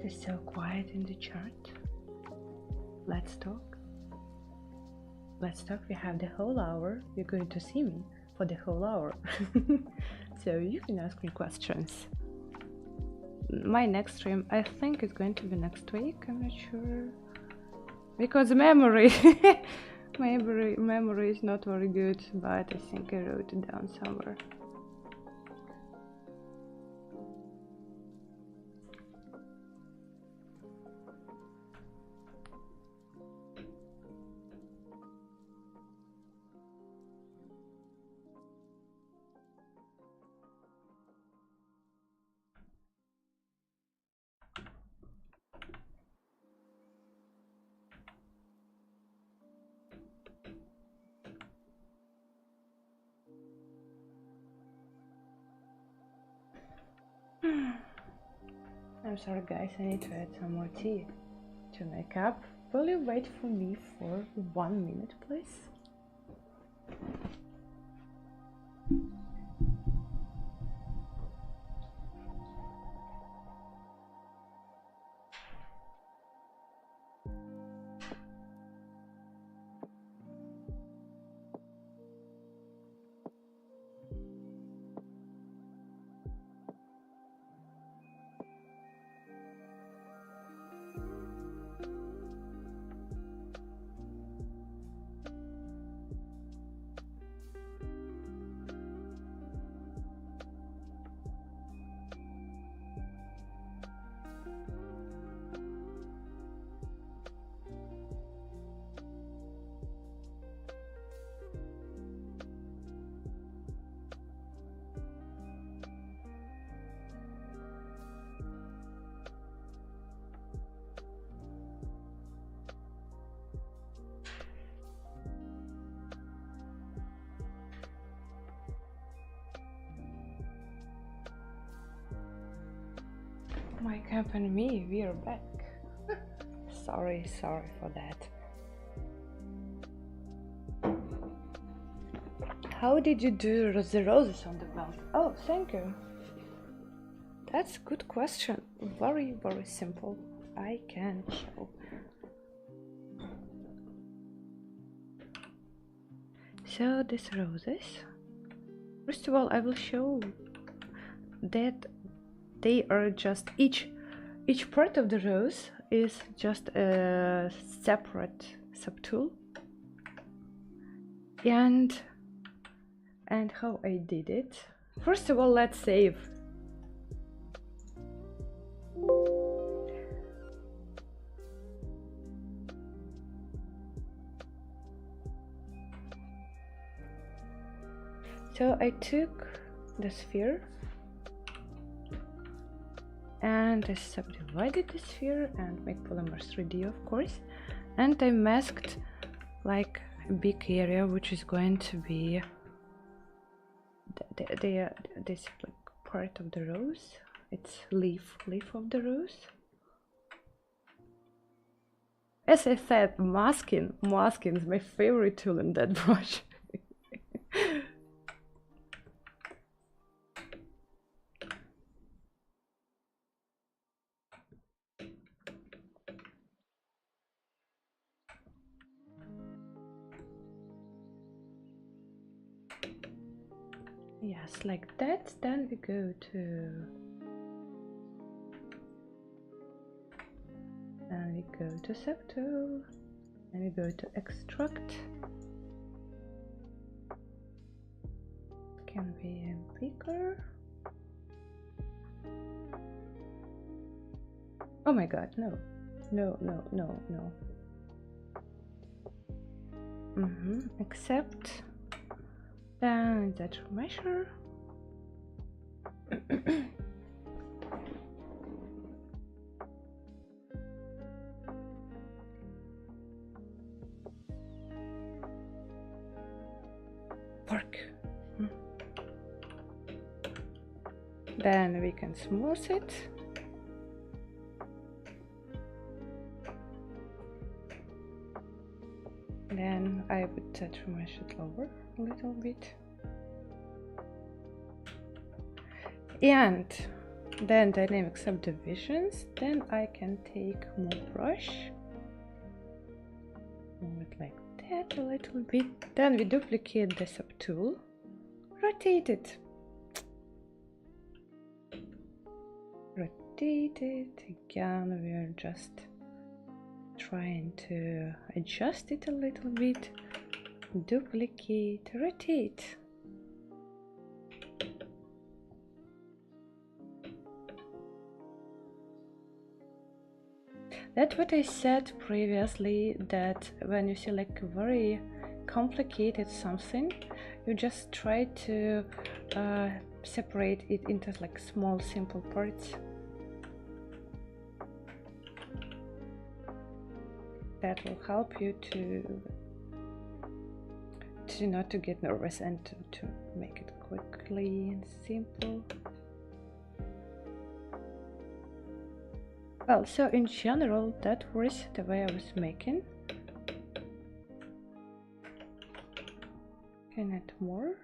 It's so quiet in the chat. Let's talk. We have the whole hour. You're going to see me for the whole hour. So you can ask me questions. My next stream, I think, is going to be next week. I'm not sure, because memory memory is not very good, but I think I wrote it down somewhere. I'm sorry guys, I need to add some more tea to make up. Will you wait for me for 1 minute, please? My camp and me, we are back. sorry for that. How did you do the roses on the belt? Oh, thank you. That's a good question. Very simple. I can show. So these roses, first of all, I will show that they are just each part of the rose is just a separate subtool, and how I did it. First of all, let's save. So I took the sphere and I subdivided the sphere and make polymer 3D, of course, and I masked like a big area which is going to be this like part of the rose. It's leaf of the rose. As I said, masking is my favorite tool in that brush. Yes, like that. Then we go to subtool, and we go to extract. Can be bigger. Oh my god, no. Except then that measure. Work. Then we can smooth it. Then I would mesh it over a little bit. And then dynamic subdivisions. Then I can take more brush, move it like that a little bit. Then we duplicate the subtool, rotate it. Rotate it again. We are just trying to adjust it a little bit. Duplicate, rotate. That's what I said previously, that when you see like a very complicated something, you just try to separate it into like small simple parts. That will help you to not to get nervous and to make it quickly and simple. Well, so in general, that was the way I was making. Can add more.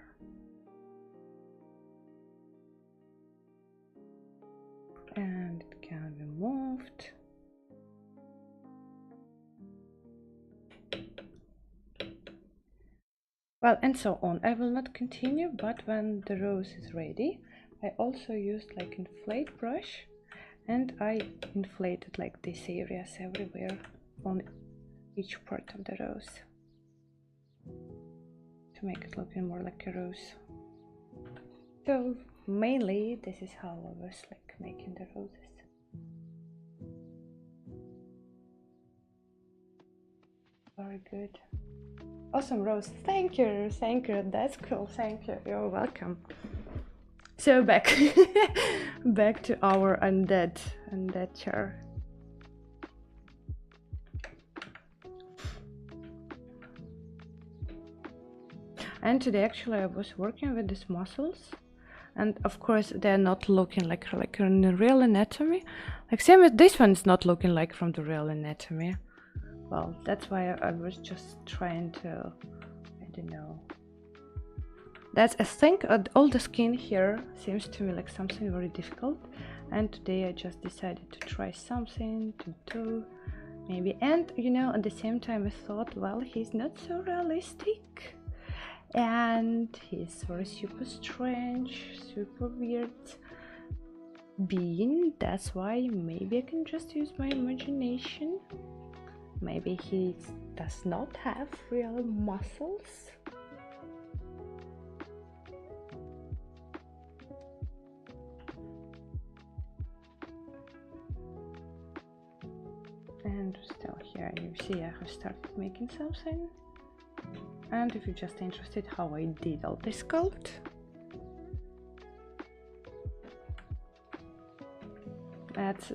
And it can be moved. Well, and so on. I will not continue, but when the rose is ready, I also used like inflate brush, and I inflated like these areas everywhere on each part of the rose to make it looking more like a rose. So mainly this is how I was like making the roses. Very good. Awesome rose. Thank you, that's cool, thank you, you're welcome. So back back to our undead chair. And today actually I was working with these muscles, and of course they're not looking like in the real anatomy. Like same with this one, is not looking like from the real anatomy. Well, that's why I was just trying to, I don't know. That's I think all the skin here seems to me like something very difficult, and today I just decided to try something to do maybe. And you know, at the same time I thought, well, he's not so realistic. And he's very super strange, super weird being. That's why maybe I can just use my imagination. Maybe he does not have real muscles. And still here you see I have started making something. And if you're just interested how I did all this sculpt,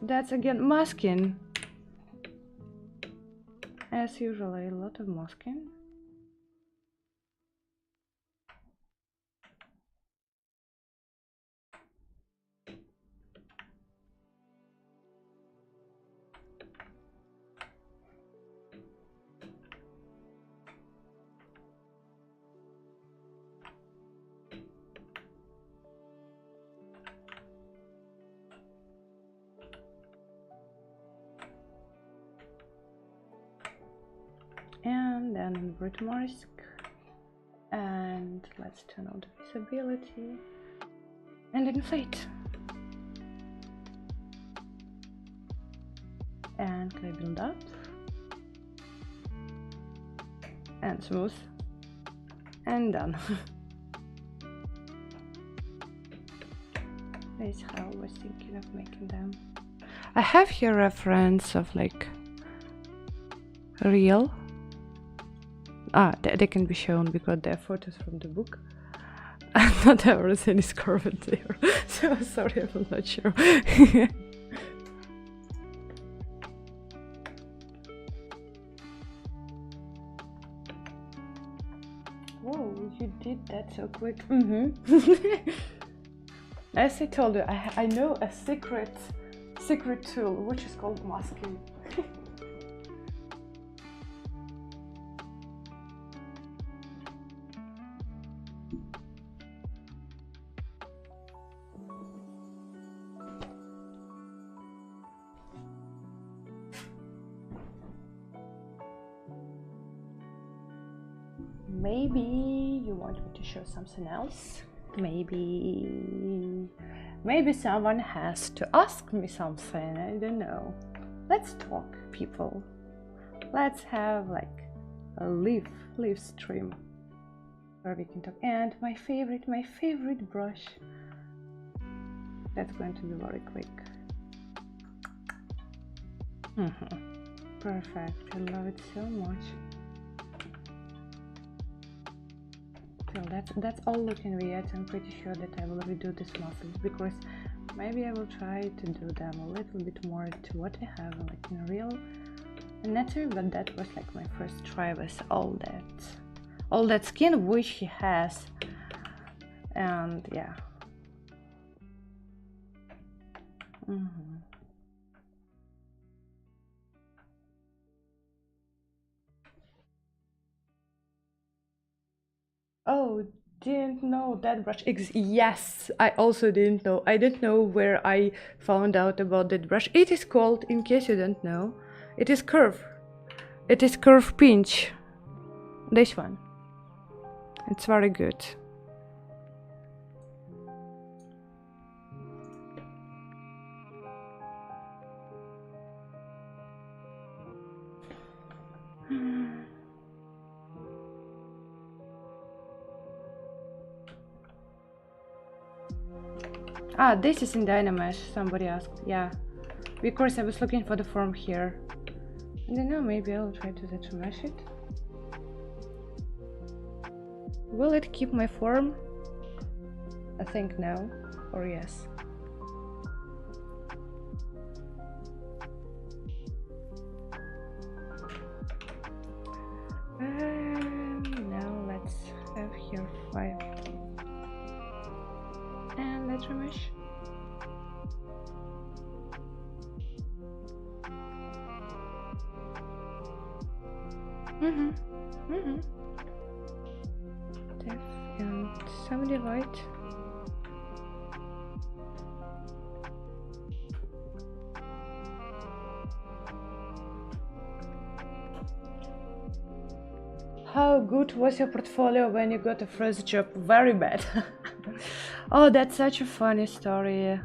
that's again masking. As usual, a lot of masking. And then root mask, and let's turn on the visibility and inflate and clay build up and smooth and done. That's how I was thinking of making them. I have here reference of like real. They can be shown because they're photos from the book. And not everything is covered there. So sorry, I'm not sure. Whoa, you did that so quick. As I told you, I know a secret tool which is called masking. Maybe you want me to show something else. Maybe someone has to ask me something. I don't know. Let's talk, people. Let's have like a live stream where we can talk. And my favorite brush. That's going to be very quick. Perfect. I love it so much. That's all looking weird. I'm pretty sure that I will redo these muscles because maybe I will try to do them a little bit more to what I have like in real anatomy, but that was like my first try with all that skin which he has. And yeah. Oh, didn't know that brush yes, I also didn't know. I didn't know where I found out about that brush. It is called, in case you don't know, it is curve. It is curve pinch. This one. It's very good. Ah, this is in Dynamesh, somebody asked. Yeah, because I was looking for the form here. I don't know, maybe I'll try to ZBrush it. Will it keep my form? I think no, or yes. Now let's have here 5. And let's remesh. Depth and some divide. How good was your portfolio when you got a first job? Very bad. Oh, that's such a funny story.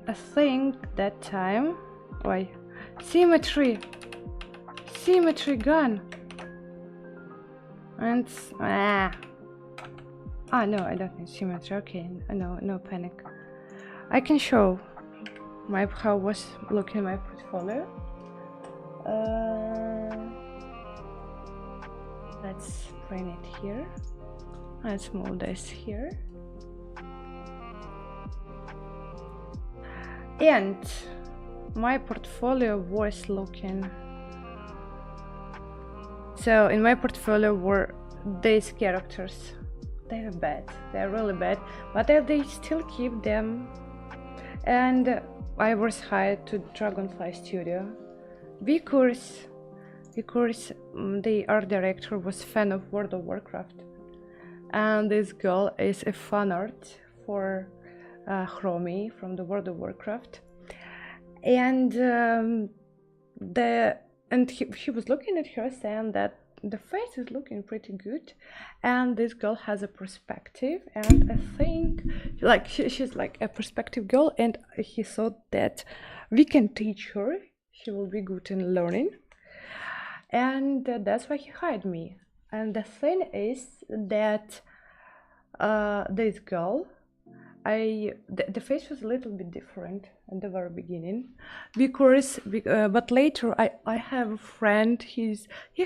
I think that time... Why? Symmetry gone. And... no, I don't need symmetry. Okay, no panic. I can show how was looking my portfolio. Let's bring it here. Let's move this here. And my portfolio was looking... So in my portfolio were these characters. They're bad, they're really bad, but they still keep them. And I was hired to Dragonfly Studio because the art director was a fan of World of Warcraft, and this girl is a fan art for Chromie from the World of Warcraft, and he was looking at her saying that the face is looking pretty good, and this girl has a perspective, and I think like she's like a perspective girl, and he thought that we can teach her, she will be good in learning, and that's why he hired me. And the thing is that this girl, the face was a little bit different at the very beginning, but later I have a friend, he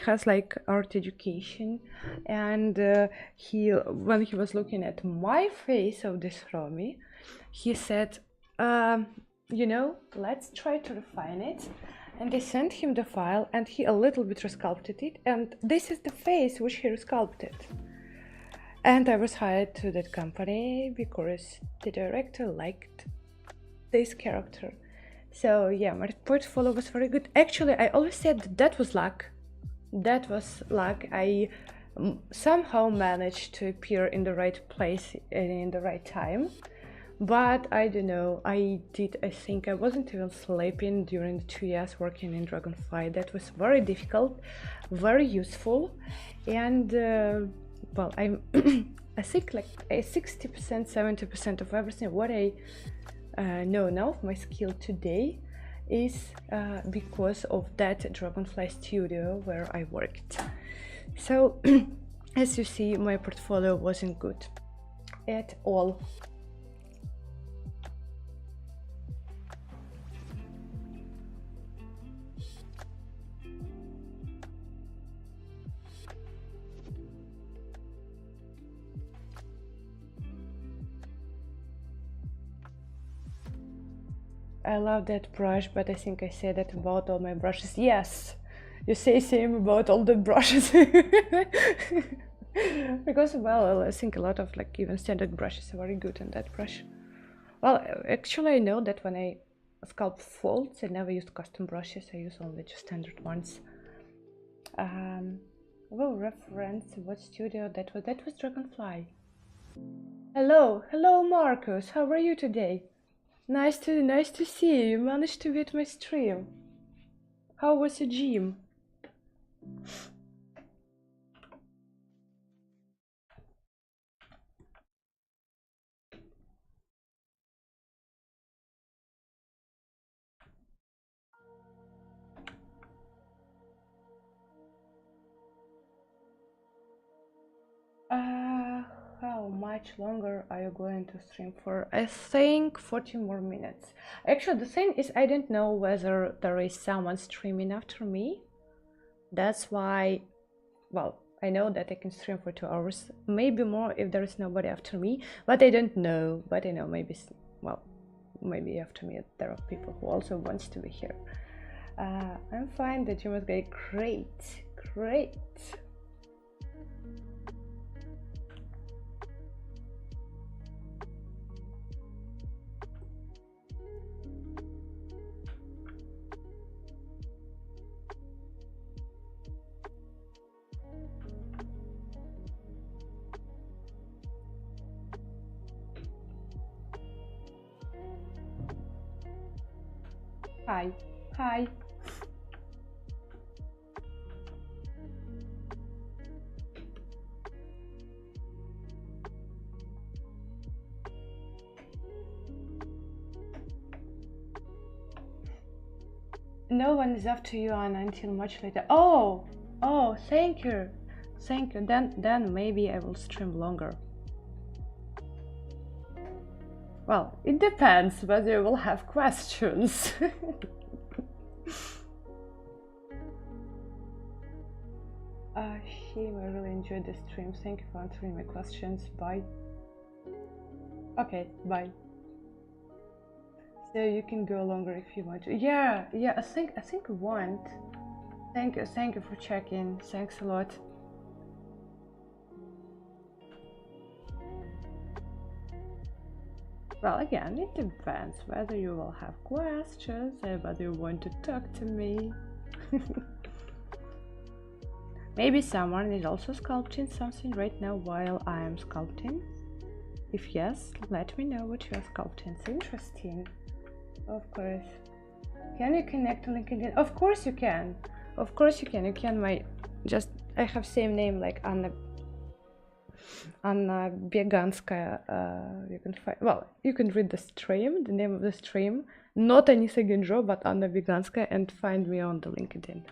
has like art education, and when he was looking at my face of this Romy, he said, let's try to refine it. And I sent him the file, and he a little bit resculpted it, and this is the face which he resculpted. And I was hired to that company because the director liked this character. So yeah, my portfolio was very good. Actually, I always said that was luck. That was luck. I somehow managed to appear in the right place and in the right time. But I don't know, I think I wasn't even sleeping during the 2 years working in Dragonfly. That was very difficult, very useful, and well, I think like 60%, 70% of everything what I know now of my skill today is because of that Dragonfly Studio where I worked. So as you see, my portfolio wasn't good at all. I love that brush, but I think I say that about all my brushes. Yes, you say same about all the brushes. Because, well, I think a lot of like even standard brushes are very good on that brush. Well, actually I know that when I sculpt folds, I never use custom brushes, I use only just standard ones. Oh, reference. What studio that was? That was Dragonfly. Hello, hello, Marcus. How are you today? Nice to see you. You managed to beat my stream. How was your gym? How much longer are you going to stream for? I think 40 more minutes. Actually, the thing is, I don't know whether there is someone streaming after me. That's why, well, I know that I can stream for 2 hours, maybe more if there is nobody after me, but I don't know. But I know maybe, well, maybe after me there are people who also wants to be here. I'm fine. The gym was great. Hi. No one is after you, Anna, until much later. Oh, thank you. Then maybe I will stream longer. Well, it depends whether you will have questions. Shame, I really enjoyed the stream. Thank you for answering my questions. Bye. Okay, bye. So you can go longer if you want to. Yeah, I think we want. Thank you for checking. Thanks a lot. Well, again, it depends whether you will have questions and whether you want to talk to me. Maybe someone is also sculpting something right now while I am sculpting. If yes, let me know what you are sculpting. It's interesting. Of course. Can you connect on LinkedIn? Of course you can. Of course you can. You can I have same name like Anna Beganskaya. You can find, well, you can read the stream, the name of the stream, not Anissa Genzho, but Anna Beganskaya, and find me on the LinkedIn.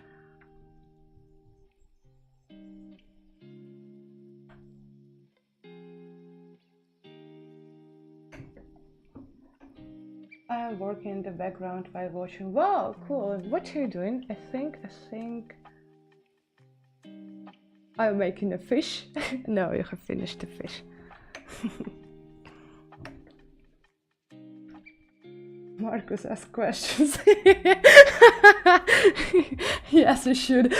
I'm working in the background while watching. Wow, cool. What are you doing? I think I'm making a fish. No, you have finished the fish. Marcus asks questions. Yes, you should.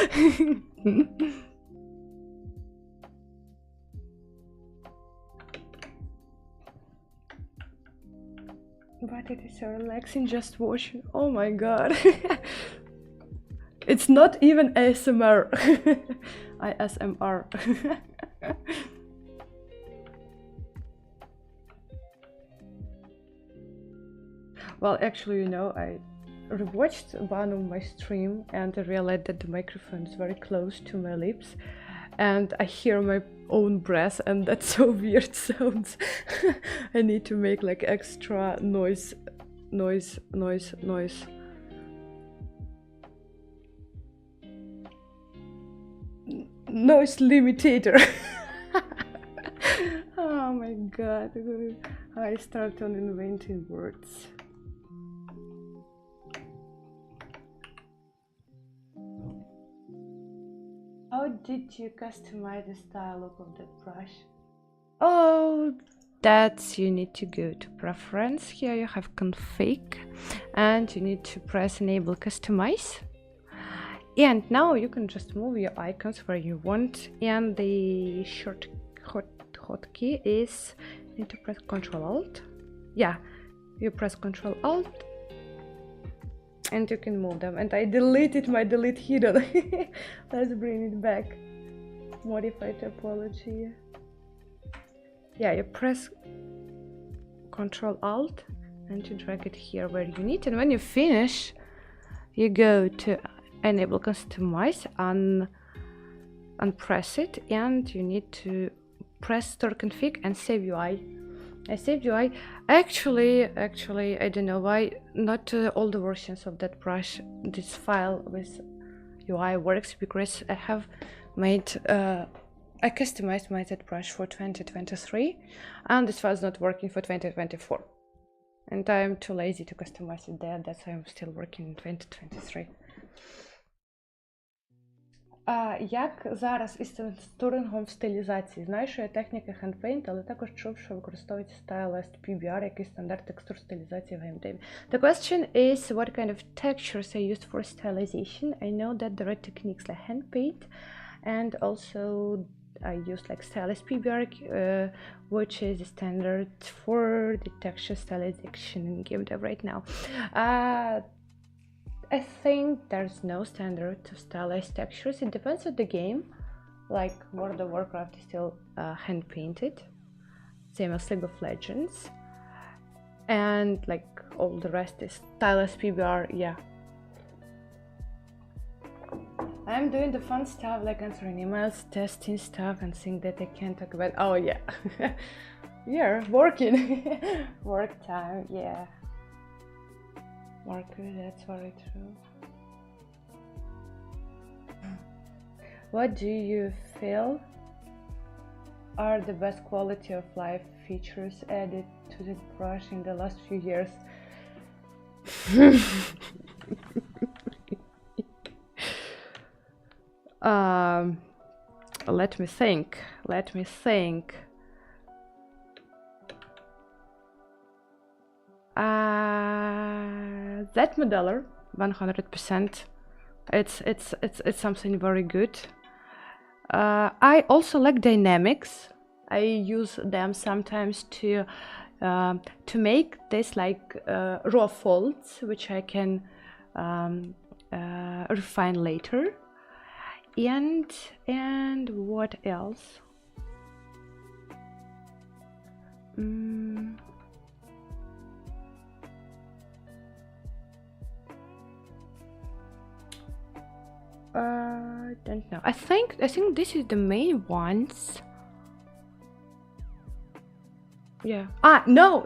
But it is so relaxing just watching. Oh my god. It's not even ASMR. ISMR. Well, actually, you know, I rewatched one of my stream and I realized that the microphone is very close to my lips and I hear my own breath, and that's so weird sounds. I need to make like extra noise noise limitator. Oh my god, I start on inventing words. How did you customize the style look of that brush? Oh, that's, you need to go to preference. Here you have config and you need to press enable customize. And now you can just move your icons where you want, and the short hotkey is, you need to press Ctrl Alt. Yeah, you press Ctrl Alt and you can move them. And I deleted my delete hidden. Let's bring it back. modify topology. Yeah, you press Ctrl Alt and you drag it here where you need, and when you finish you go to enable customize, unpress it, and you need to press store config and save UI. I saved UI. Actually, I don't know why not all the versions of that brush, this file with UI works, because I have made I customized my ZBrush for 2023 and this was not working for 2024, and I'm too lazy to customize it there. That's why I'm still working in 2023. Як зараз із текстурингом в стилізації? Знаю, що є техніка handpaint, але також чув, що використовується stylized PBR, який стандарт текстур стилізації в геймдеві. The question is what kind of textures I used for stylization. I know that there are techniques like handpaint, and also I use like stylized PBR, which is the standard for the texture stylization in game dev right now. I think there's no standard to stylize textures. It depends on the game. Like World of Warcraft is still hand painted, same as League of Legends, and like all the rest is stylized PBR. Yeah, I'm doing the fun stuff like answering emails, testing stuff, and things that I can't talk about. Oh yeah, yeah, working, work time. Yeah. Marker, that's very true. What do you feel are the best quality of life features added to the brush in the last few years? Let me think. That modeler 100%. It's something very good. I also like dynamics. I use them sometimes to make this like raw folds, which I can refine later. And what else? Don't know. I think this is the main ones. Yeah. No.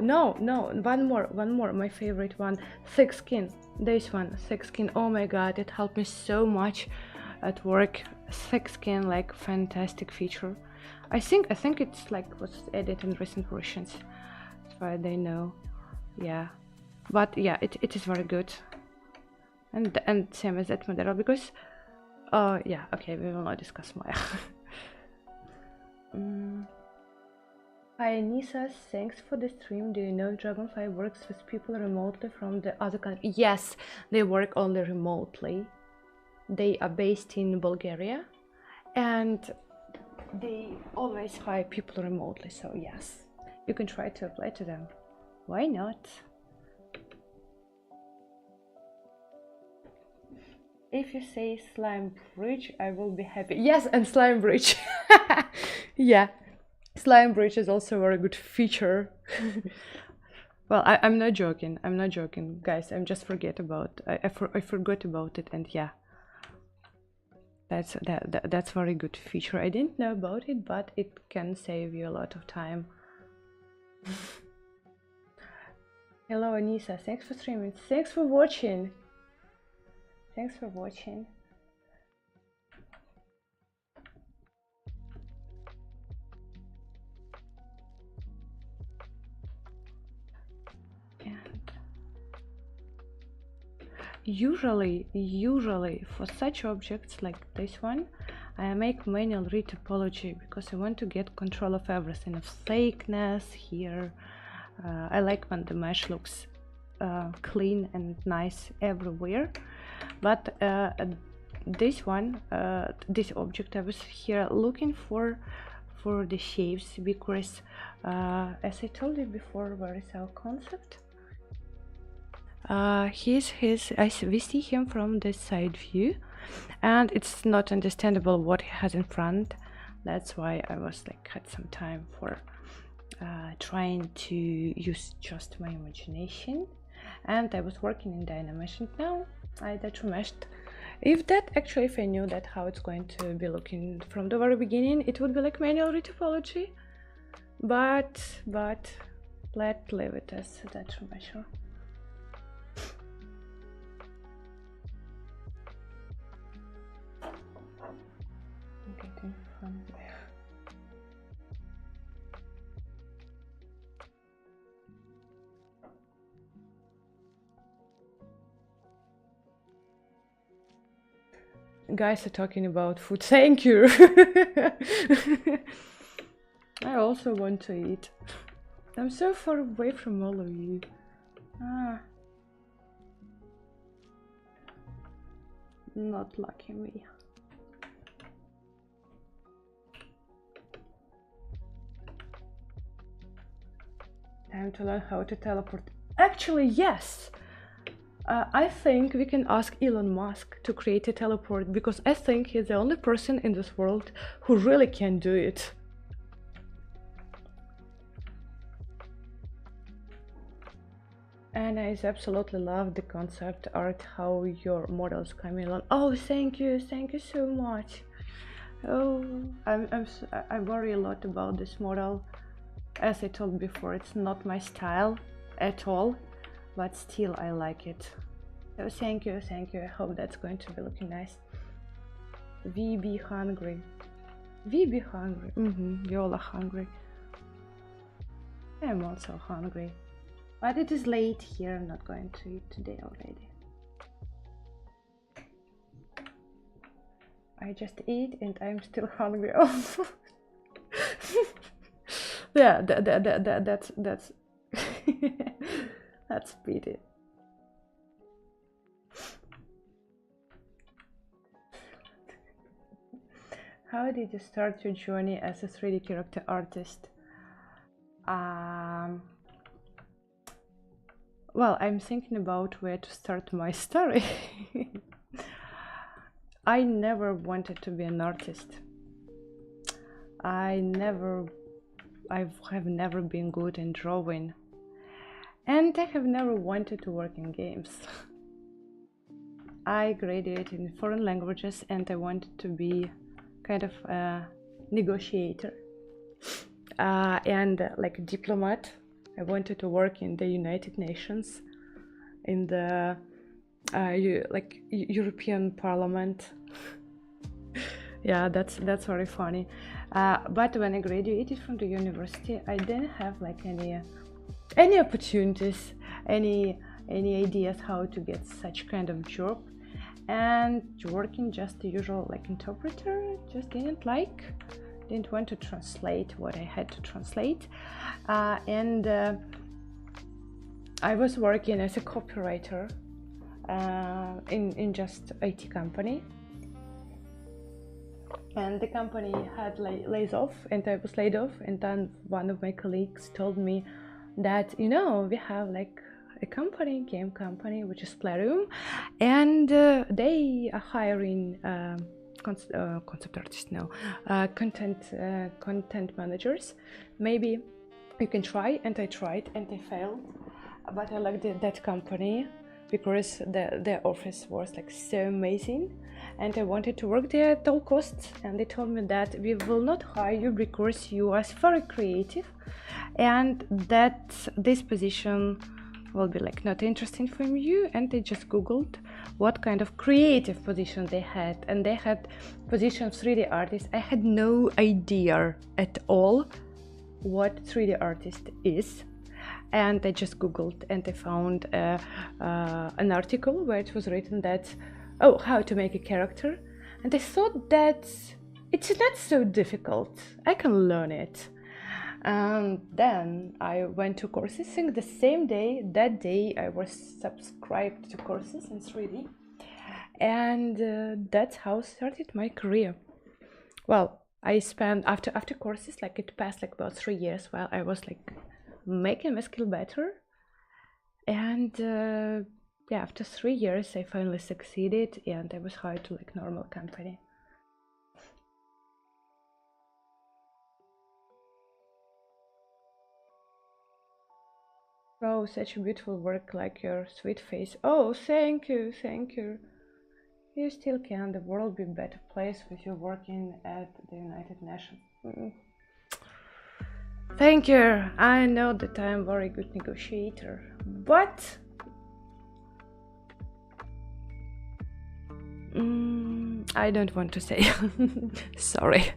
One more. My favorite one. Thick skin. This one, thick skin. Oh my god, it helped me so much at work. Thick skin, like fantastic feature. I think it's like was added in recent versions, as far as I know. Yeah, but yeah, it is very good. And same as that model, because yeah, okay, we will not discuss Maya. Hi Anissa, thanks for the stream. Do you know Dragonfly works with people remotely from the other country? Yes, they work only remotely. They are based in Bulgaria and they always hire people remotely, so yes, you can try to apply to them. Why not? If you say slime bridge, I will be happy. Yes, and slime bridge. Yeah, slime bridge is also a very good feature. Well, I'm not joking, guys. I'm just I forgot about it, and yeah, that's very good feature. I didn't know about it, but it can save you a lot of time. Hello Anissa, thanks for streaming. Thanks for watching. Thanks for watching. And usually for such objects like this one, I make manual retopology because I want to get control of everything, of thickness here. I like when the mesh looks clean and nice everywhere. But this one, this object, I was here looking for the shapes because, as I told you before, where is our concept? We see him from this side view, and it's not understandable what he has in front. That's why I was like had some time for trying to use just my imagination, and I was working in Dynamesh, and now I data meshed. If I knew that how it's going to be looking from the very beginning, it would be like manual retopology, but let's leave it as a data measure. Getting from there. Guys are talking about food. Thank you. I also want to eat. I'm so far away from all of you. Not lucky me. Time to learn how to teleport. Actually, yes. I think we can ask Elon Musk to create a teleport, because I think he's the only person in this world who really can do it. And I absolutely love the concept art, how your models come in. Oh, thank you so much. Oh, I worry a lot about this model. As I told before, it's not my style at all, but still I like it. Oh, thank you. I hope that's going to be looking nice. We be hungry. You're all hungry. I'm also hungry, but it is late here. I'm not going to eat today already. I just ate and I'm still hungry. Oh. Yeah, that's that's pity. How did you start your journey as a 3D character artist? Well, I'm thinking about where to start my story. I never wanted to be an artist. I have never been good in drawing, and I have never wanted to work in games. I graduated in foreign languages and I wanted to be kind of a negotiator and like a diplomat. I wanted to work in the United Nations, in the European Parliament. Yeah, that's very funny. But when I graduated from the university, I didn't have like any opportunities, any ideas how to get such kind of job, and working just the usual like interpreter just didn't want to translate what I had to translate, and I was working as a copywriter in just IT company, and the company had lays off, and I was laid off, and then one of my colleagues told me that, you know, we have like a game company, which is Plarium, and they are hiring concept artists now, content managers. Maybe you can try. And I tried and I failed, but I liked that company because their office was like so amazing, and I wanted to work there at all costs. And they told me that we will not hire you because you are very creative, and that this position will be like not interesting for you. And they just googled what kind of creative position they had, and they had position of 3D artist. I had no idea at all what 3D artist is, and I just googled and I found an article where it was written that, oh, how to make a character, and I thought that it's not so difficult, I can learn it. And then I went to courses. I think the same day, that day, I was subscribed to courses in 3D, and that's how started my career. Well, I spent after courses, like it passed like about 3 years while I was like making my skill better, and yeah, after 3 years I finally succeeded and I was hired to like normal company. Oh, such a beautiful work, like your sweet face. Oh, thank you, thank you. You still can. The world be a better place with you working at the United Nations. Thank you. I know that I'm a very good negotiator, but I don't want to say. Sorry.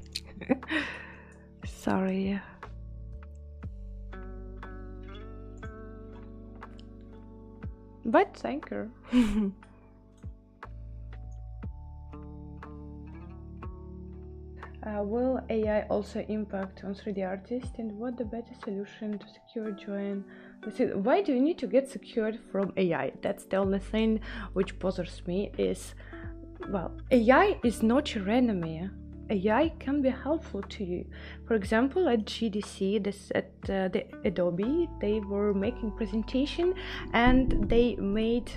Sorry. But thank you. Will AI also impact on 3D artists, and what the better solution to secure join? Why do you need to get secured from AI? That's the only thing which bothers me is, well, AI is not your enemy. AI can be helpful to you. For example, at GDC, at the Adobe, they were making presentation, and they made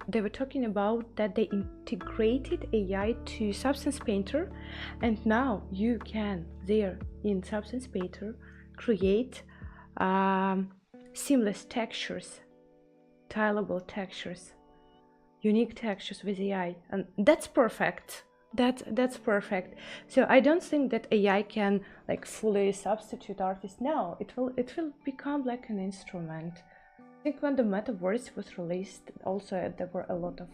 they were talking about that they integrated AI to Substance Painter, and now you can there in Substance Painter create seamless textures, tileable textures, unique textures with AI, and that's perfect. That's perfect. So I don't think that AI can like fully substitute artists. No, it will become like an instrument. I think when the metaverse was released, also there were a lot of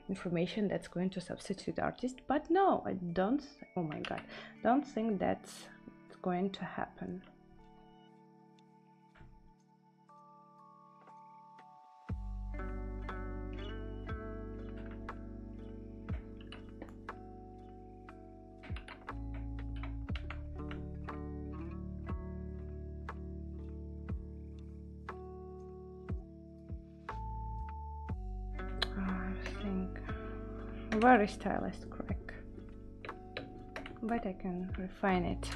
information that's going to substitute artists, but no, I don't. Oh my god, don't think that's going to happen. Very stylist crack, but I can refine it.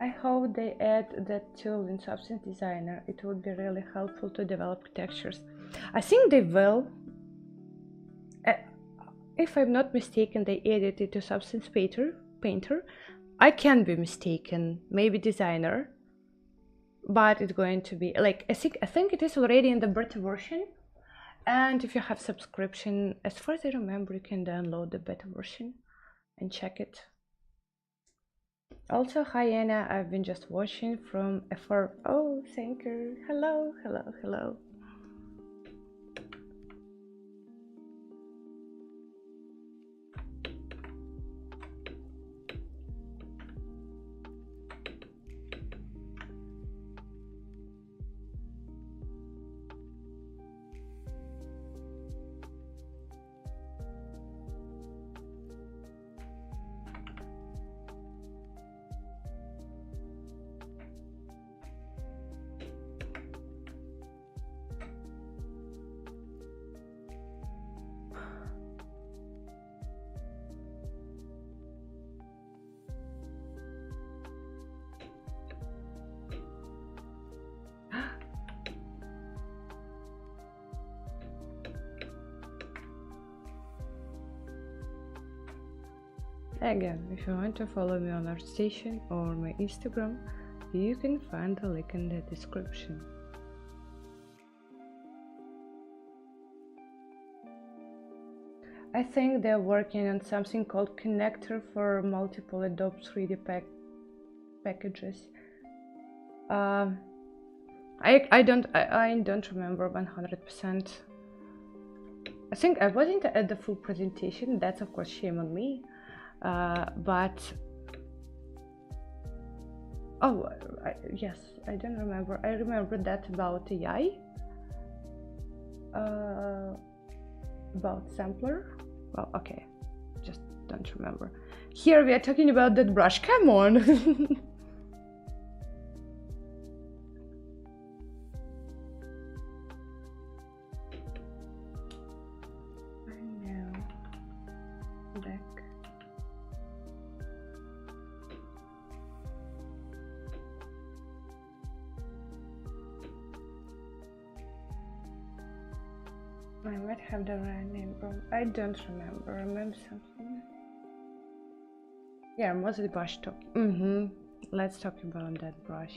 I hope they add that tool in Substance Designer. It would be really helpful to develop textures. I think they will. If I'm not mistaken, they added it to Substance Painter. I can be mistaken, maybe Designer, but it's going to be like I think it is already in the beta version. And if you have subscription, as far as I remember, you can download the beta version and check it. Also, hi Anna, I've been just watching from afar. Oh, thank you. Hello, hello, hello. Again, if you want to follow me on ArtStation or my Instagram, you can find the link in the description. I think they're working on something called connector for multiple Adobe 3D packages. I don't remember 100%. I think I wasn't at the full presentation. That's of course shame on me. But oh yes, I don't remember. I remember that about AI, about sampler. Well, okay, just don't remember. Here we are talking about that brush. Come on. I might have the right name wrong. I don't remember. Remember something? Yeah, mostly brush talk. Let's talk about that brush.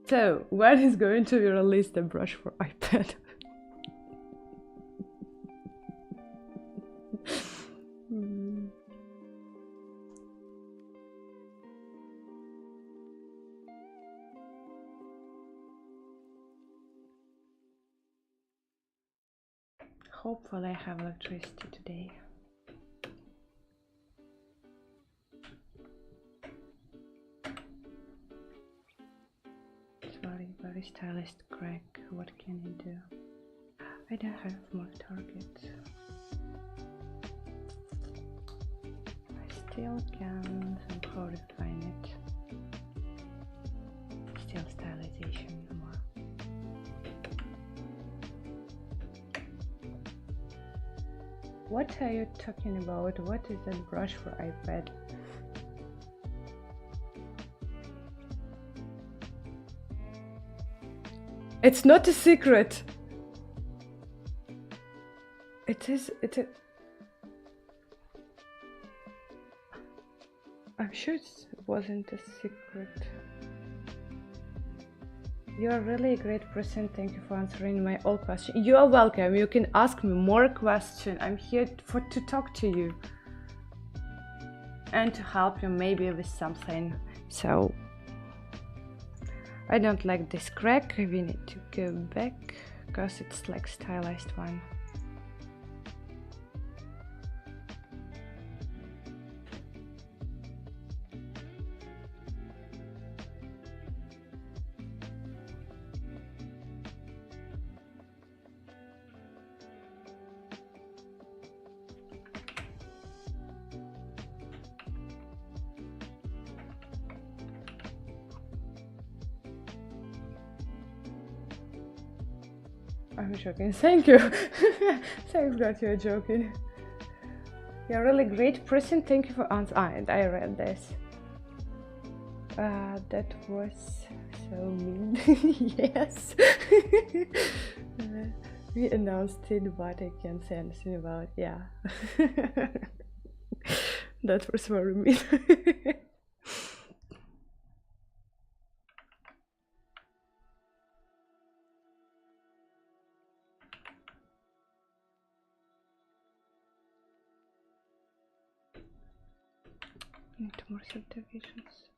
So, when is going to be released the brush for iPad? Hopefully I have electricity today. Sorry, very stylist crack. What can I do? I don't have more targets. I still can somehow refine it. Still stylization more. What are you talking about? What is that brush for iPad? It's not a secret. It is. I'm sure it wasn't a secret. You are really a great person. Thank you for answering my all questions. You are welcome. You can ask me more questions. I'm here to talk to you and to help you maybe with something. So I don't like this crack. We need to go back because it's like stylized one. I'm joking. Thank you. Thanks God you're joking. You're a really great person. Thank you for answering. I read this. That was so mean. Yes. We announced it, but I can't say anything about it. Yeah. That was very mean. Need more subdivisions.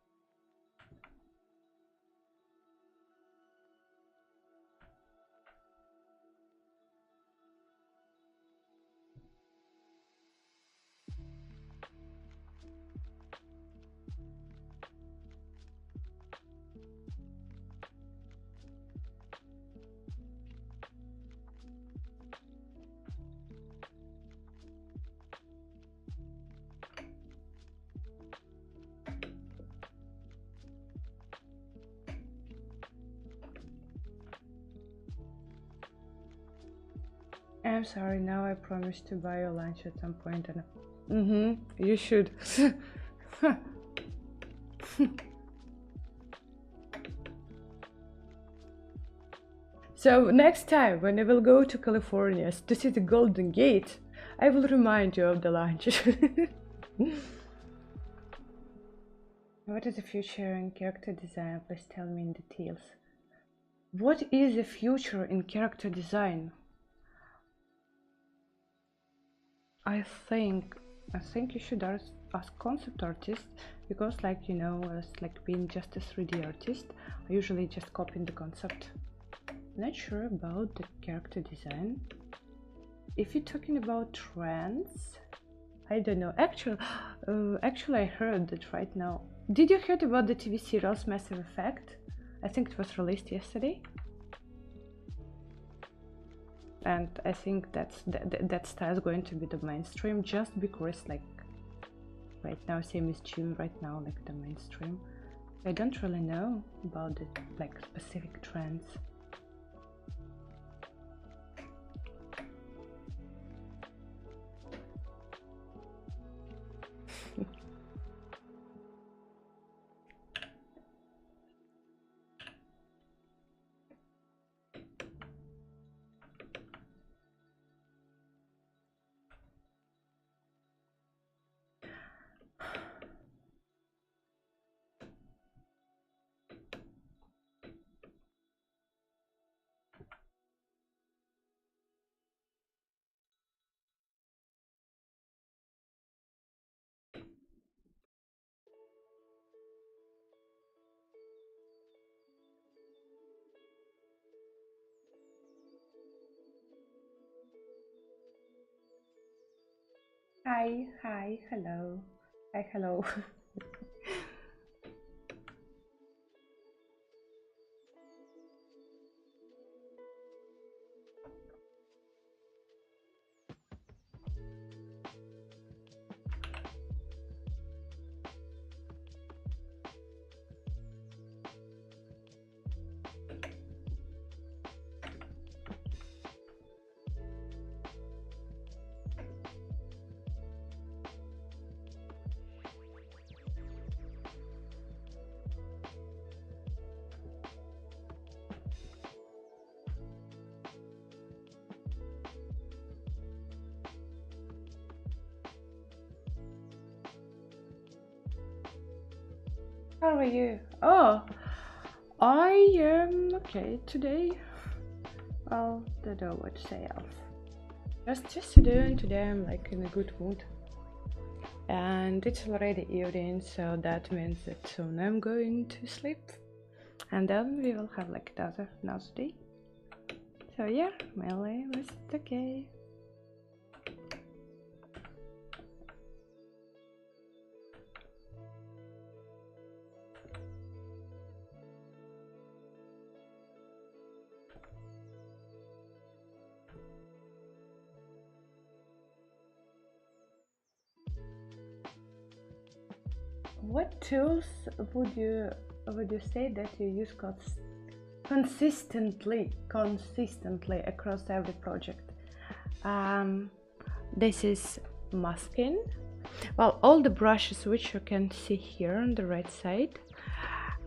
I'm sorry, now I promise to buy you lunch at some point and you should. So next time when I will go to California to see the Golden Gate, I will remind you of the lunch. What is the future in character design? Please tell me in details. What is the future in character design? I think you should ask concept artists, because like, you know, as like being just a 3D artist, I usually just copy the concept. Not sure about the character design. If you're talking about trends, I don't know. Actually I heard that right now. Did you hear about the TV serials Massive Effect? I think it was released yesterday. And I think that style is going to be the mainstream, just because like right now, same as June, right now like the mainstream. I don't really know about the like specific trends. Hi, hi, hello. Hi, hello. How are you? Oh, I am okay today. Well, don't know what to say else. Just today I'm like in a good mood. And it's already evening, so that means that soon I'm going to sleep. And then we will have like another day. So yeah, my life is okay. What tools would you say that you use consistently across every project? This is masking. Well, all the brushes which you can see here on the right side,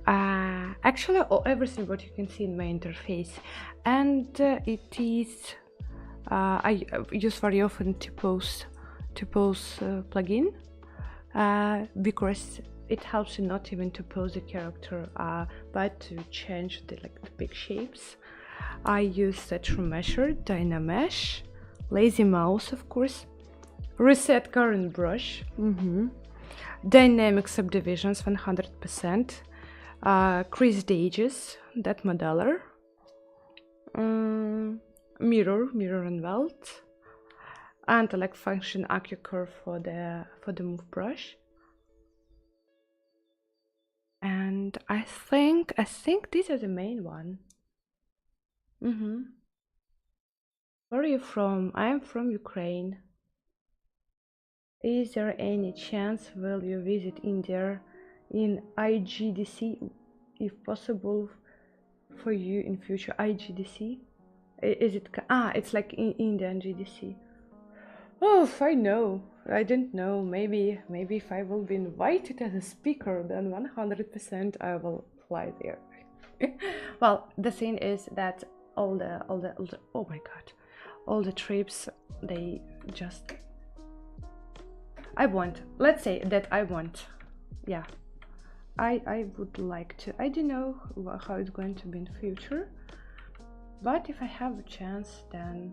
actually everything what you can see in my interface, and it is I use very often to pose plugin, because it helps you not even to pose a character, but to change the big shapes. I use the True Measure, Dynamesh, Lazy Mouse, of course, Reset Current Brush, Dynamic Subdivisions 100%, Creased Edges, that modeler, Mirror and Welt, and like function AccuCurve for the move brush. And I think these are the main one. Where are you from? I am from Ukraine. Is there any chance will you visit India in IGDC, if possible for you in future? IGDC? Is it? It's like in Indian GDC. Oh, I know. I don't know. Maybe if I will be invited as a speaker, then 100% I will fly there. Well, the thing is that all the oh my god, all the trips, they just, I want. Let's say that I want. Yeah, I would like to. I don't know how it's going to be in the future, but if I have a chance, then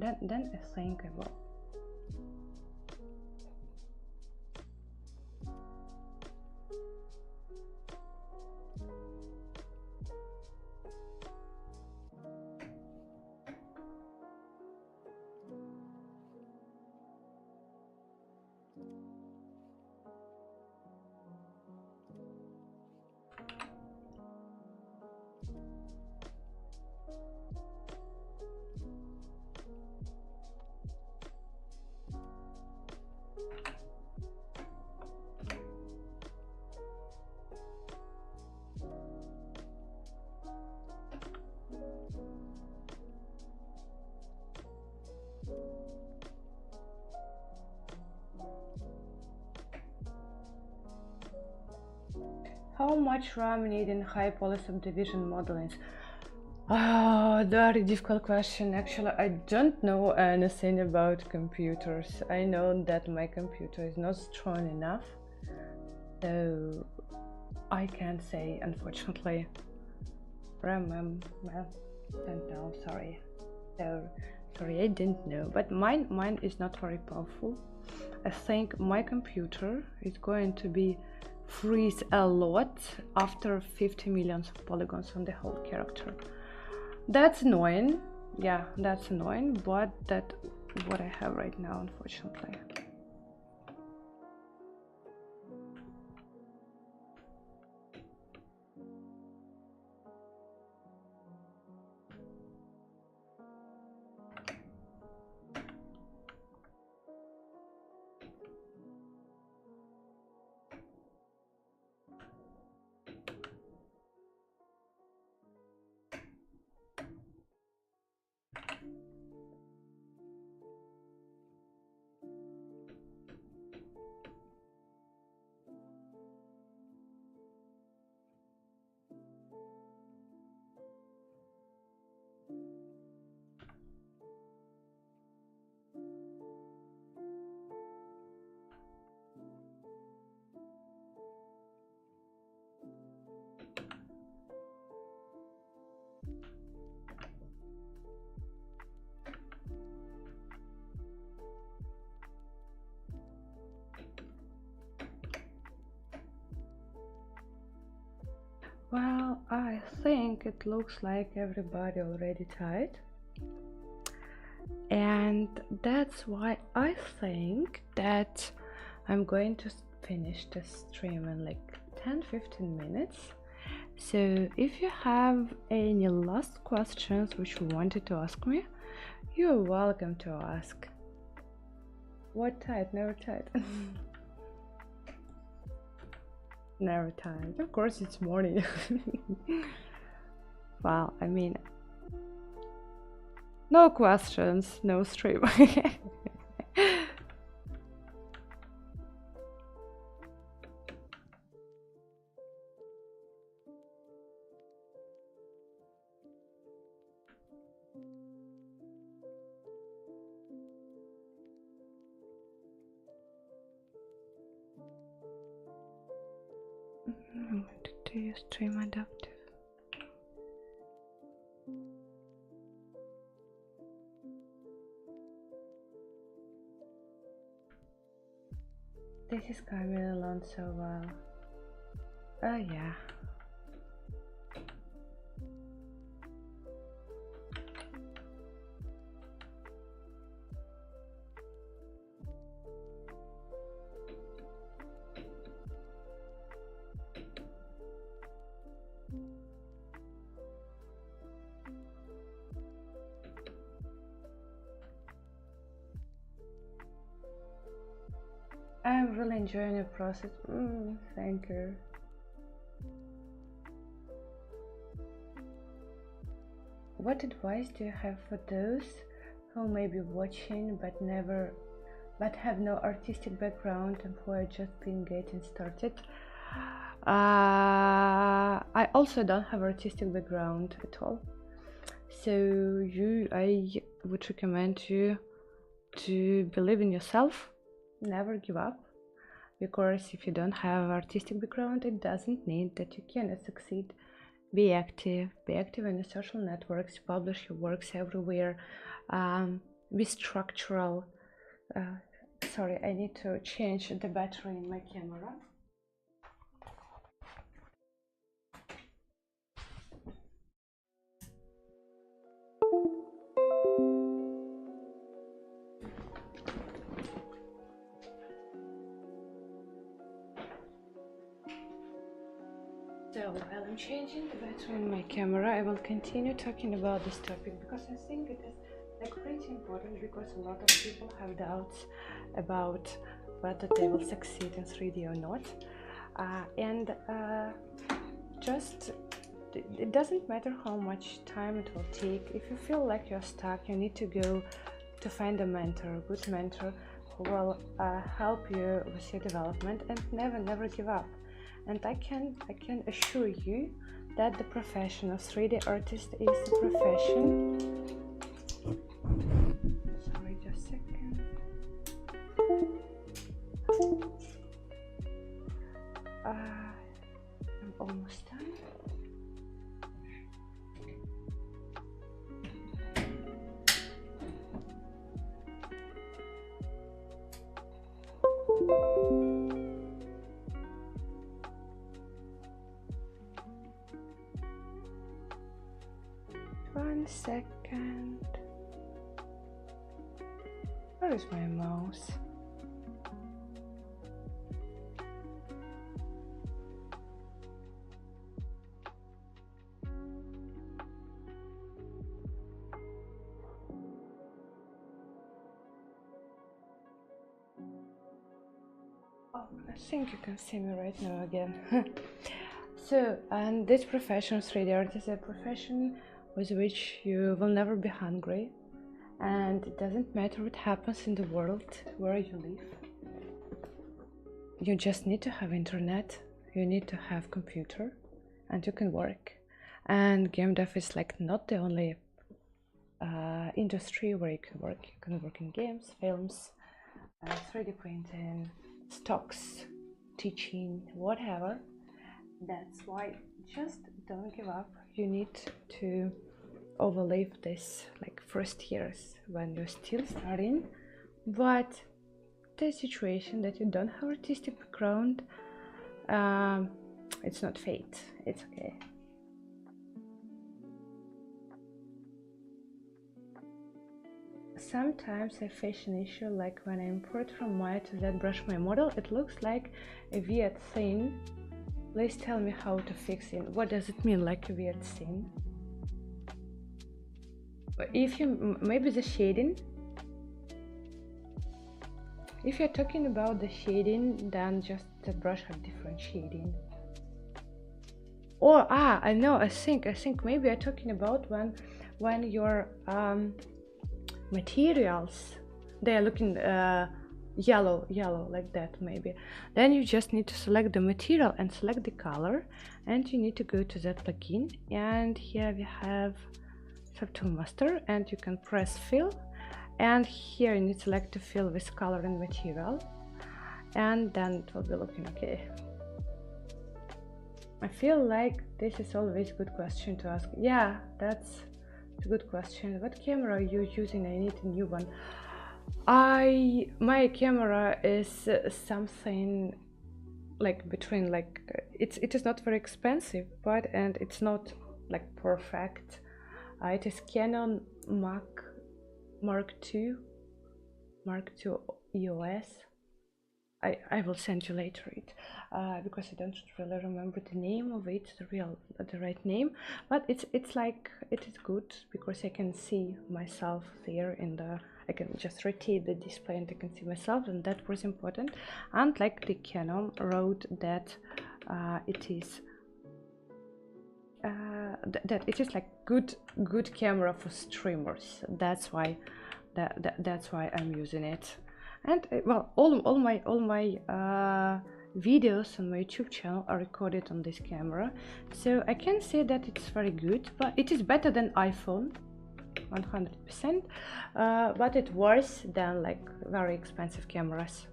I think I will. How much RAM need in high poly subdivision modelings? Very difficult question. Actually, I don't know anything about computers. I know that my computer is not strong enough, so I can't say, unfortunately. RAM, don't know. Sorry. So sorry, I didn't know. But mine is not very powerful. I think my computer is going to be freeze a lot after 50 million polygons on the whole character. That's annoying. Yeah, that's annoying, but that's what I have right now, unfortunately. Well, I think it looks like everybody already tired, and that's why I think that I'm going to finish the stream in like 10-15 minutes. So if you have any last questions which you wanted to ask me, you're welcome to ask. What tired? Never tired. Never tired. Of course it's morning. Well, I mean, no questions, no stream. I wanted to use stream adaptive. This is coming along so well. Oh yeah. I'm really enjoying the process. Thank you. What advice do you have for those who may be watching but have no artistic background and who are just getting started? I also don't have artistic background at all, so I would recommend you to believe in yourself. Never give up, because if you don't have artistic background, it doesn't mean that you cannot succeed. Be active in the social networks, publish your works everywhere, be structural. Sorry, I need to change the battery in my camera. So while I'm changing the battery in my camera, I will continue talking about this topic, because I think it is like pretty important, because a lot of people have doubts about whether they will succeed in 3D or not. Just it doesn't matter how much time it will take. If you feel like you're stuck, you need to go to find a mentor, a good mentor who will help you with your development, and never give up. And I can assure you that the profession of 3D artist is a profession. Sorry, just a second. I'm almost done. One second. Where is my mouse? Oh, I think you can see me right now again. So, and this profession of 3D art is a profession with which you will never be hungry, and it doesn't matter what happens in the world where you live. You just need to have internet, you need to have computer, and you can work. And game dev is like not the only industry where you can work. You can work in games, films, 3D printing, stocks, teaching, whatever. That's why just don't give up. You need to overlive this like first years when you're still starting, but the situation that you don't have artistic background, It's not fade, it's okay. Sometimes I face an issue like when I import from Maya to ZBrush my model, it looks like a weird thing. Please tell me how to fix it. What does it mean, like a weird thing? If you, maybe the shading. If you're talking about the shading, then just the brush have different shading. Or I know, I think maybe I'm talking about when your materials, they are looking yellow like that, maybe. Then you just need to select the material and select the color, and you need to go to that plugin, and here we have Subtool Master, and you can press fill, and here you need to select to fill with color and material, and then it will be looking okay. I feel like this is always a good question to ask. Yeah, that's a good question. What camera are you using? I need a new one. My camera is something like between, like it is not very expensive, but and it's not like perfect. It is Canon Mark II EOS. I will send you later it because I don't really remember the name of it, the right name, but it's like it is good because I can see myself there in the, I can just rotate the display and I can see myself, and that was important. And like the Canon wrote that it is that it is like good camera for streamers. That's why that's why I'm using it. And well, all my videos on my YouTube channel are recorded on this camera, so I can say that it's very good, but it is better than iPhone 100%, but it's worse than like very expensive cameras.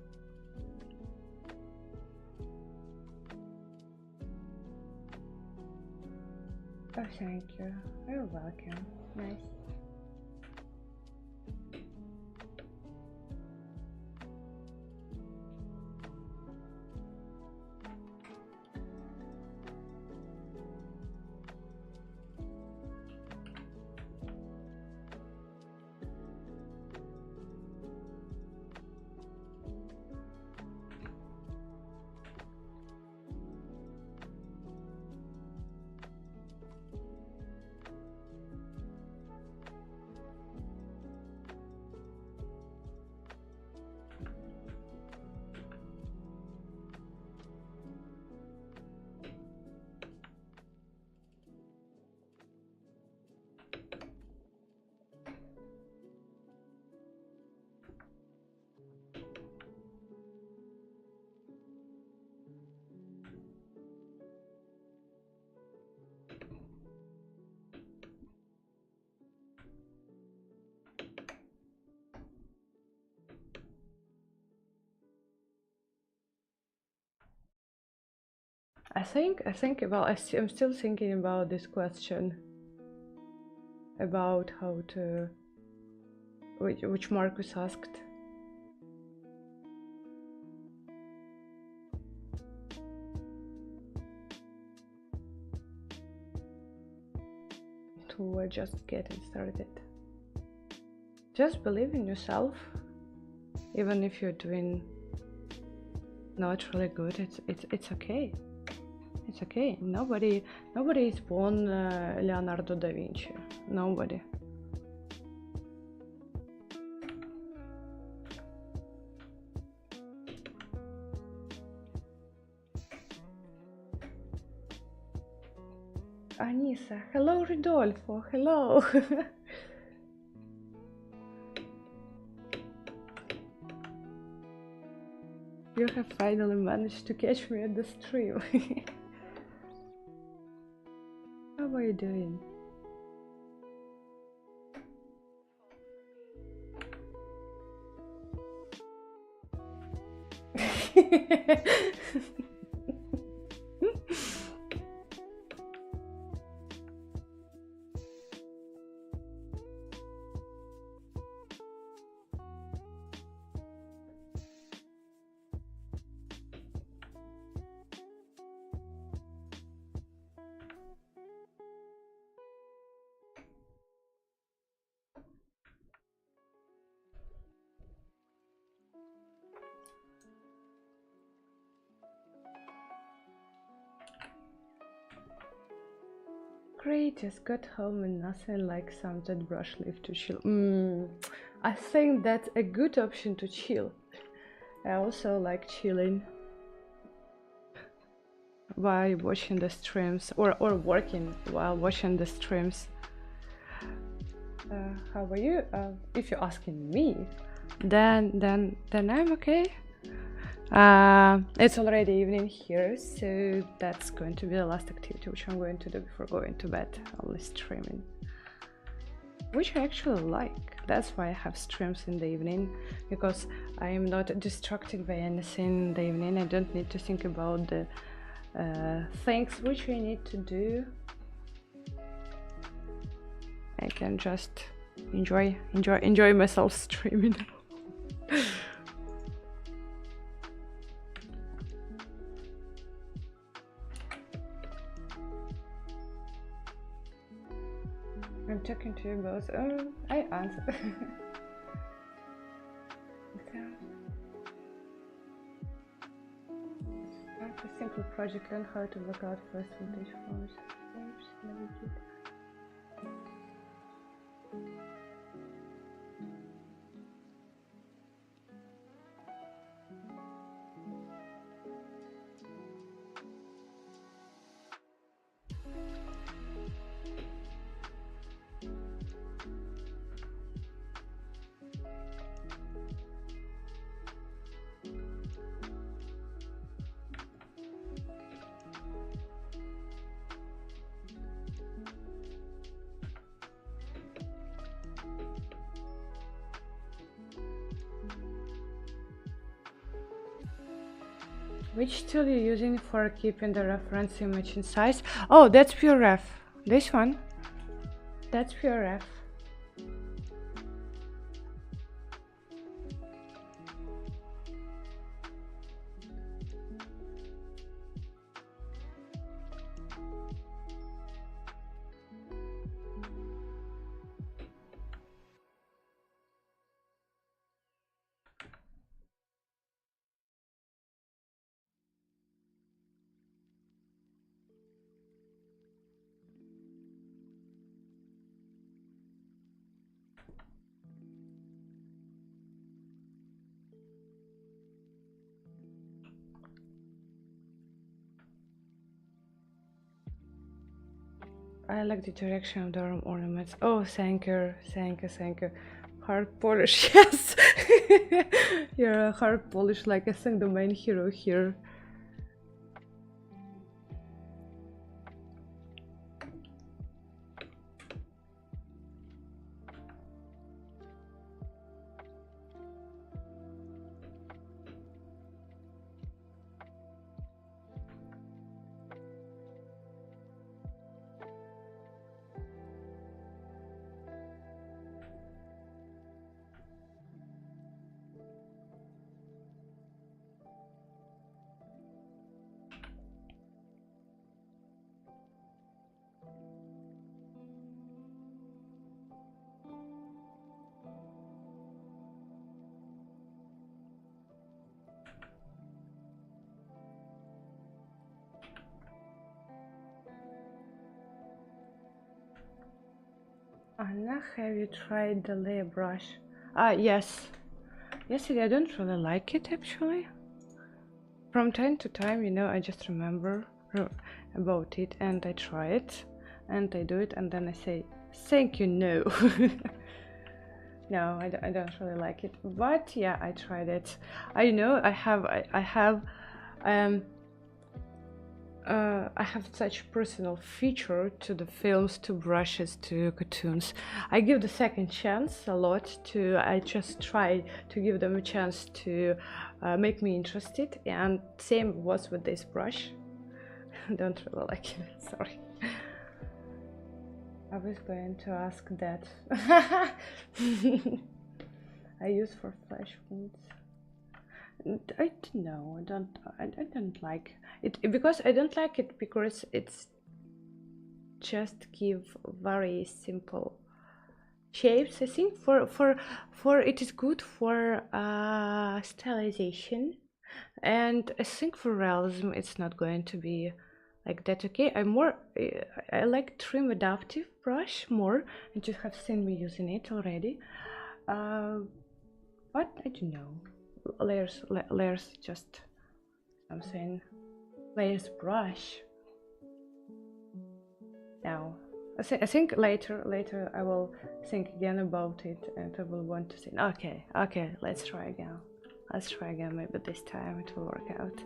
Oh, thank you. You're welcome. Nice. I think well, I'm still thinking about this question about how to, which Marcus asked. We're just getting started. Just believe in yourself, even if you're doing not really good. It's okay. It's okay. Nobody is born Leonardo da Vinci. Nobody. Anissa, hello Rodolfo, hello. You have finally managed to catch me at the stream. How are you doing? Great, just got home and nothing like some ZBrush lift to chill. I think that's a good option to chill. I also like chilling while watching the streams or working while watching the streams. How are you? If you're asking me, then I'm okay. It's already evening here, so that's going to be the last activity which I'm going to do before going to bed, only streaming, which I actually like. That's why I have streams in the evening, because I am not distracted by anything in the evening. I don't need to think about the things which I need to do. I can just enjoy myself streaming. I'm talking to you both. I answer. Start a simple project. Learn how to work out first vintage forms. Which tool are you using for keeping the reference image in size? Oh, that's PureRef. This one. That's PureRef. I like the direction of the arm ornaments. Oh, thank you. Hard polish, yes. You're a hard polish, like I think the main hero here. Anna, have you tried the layer brush? Yes. Yesterday I don't really like it actually. From time to time, you know, I just remember about it and I try it and I do it and then I say, thank you, no. No, I don't really like it. But yeah, I tried it. I know I have such personal feature to the films, to brushes, to cartoons. I give the second chance a lot I just try to give them a chance to make me interested, and same was with this brush. Don't really like it, sorry. I was going to ask that. I use for flash wounds. I don't know. I don't like it because I don't like it because it's just give very simple shapes. I think for it is good for stylization, and I think for realism it's not going to be like that. Okay, I like trim adaptive brush more, and you have seen me using it already. But I don't know, layers just something. Layers brush. Now I think later I will think again about it, and I will want to say, okay, let's try again. Maybe this time it will work out.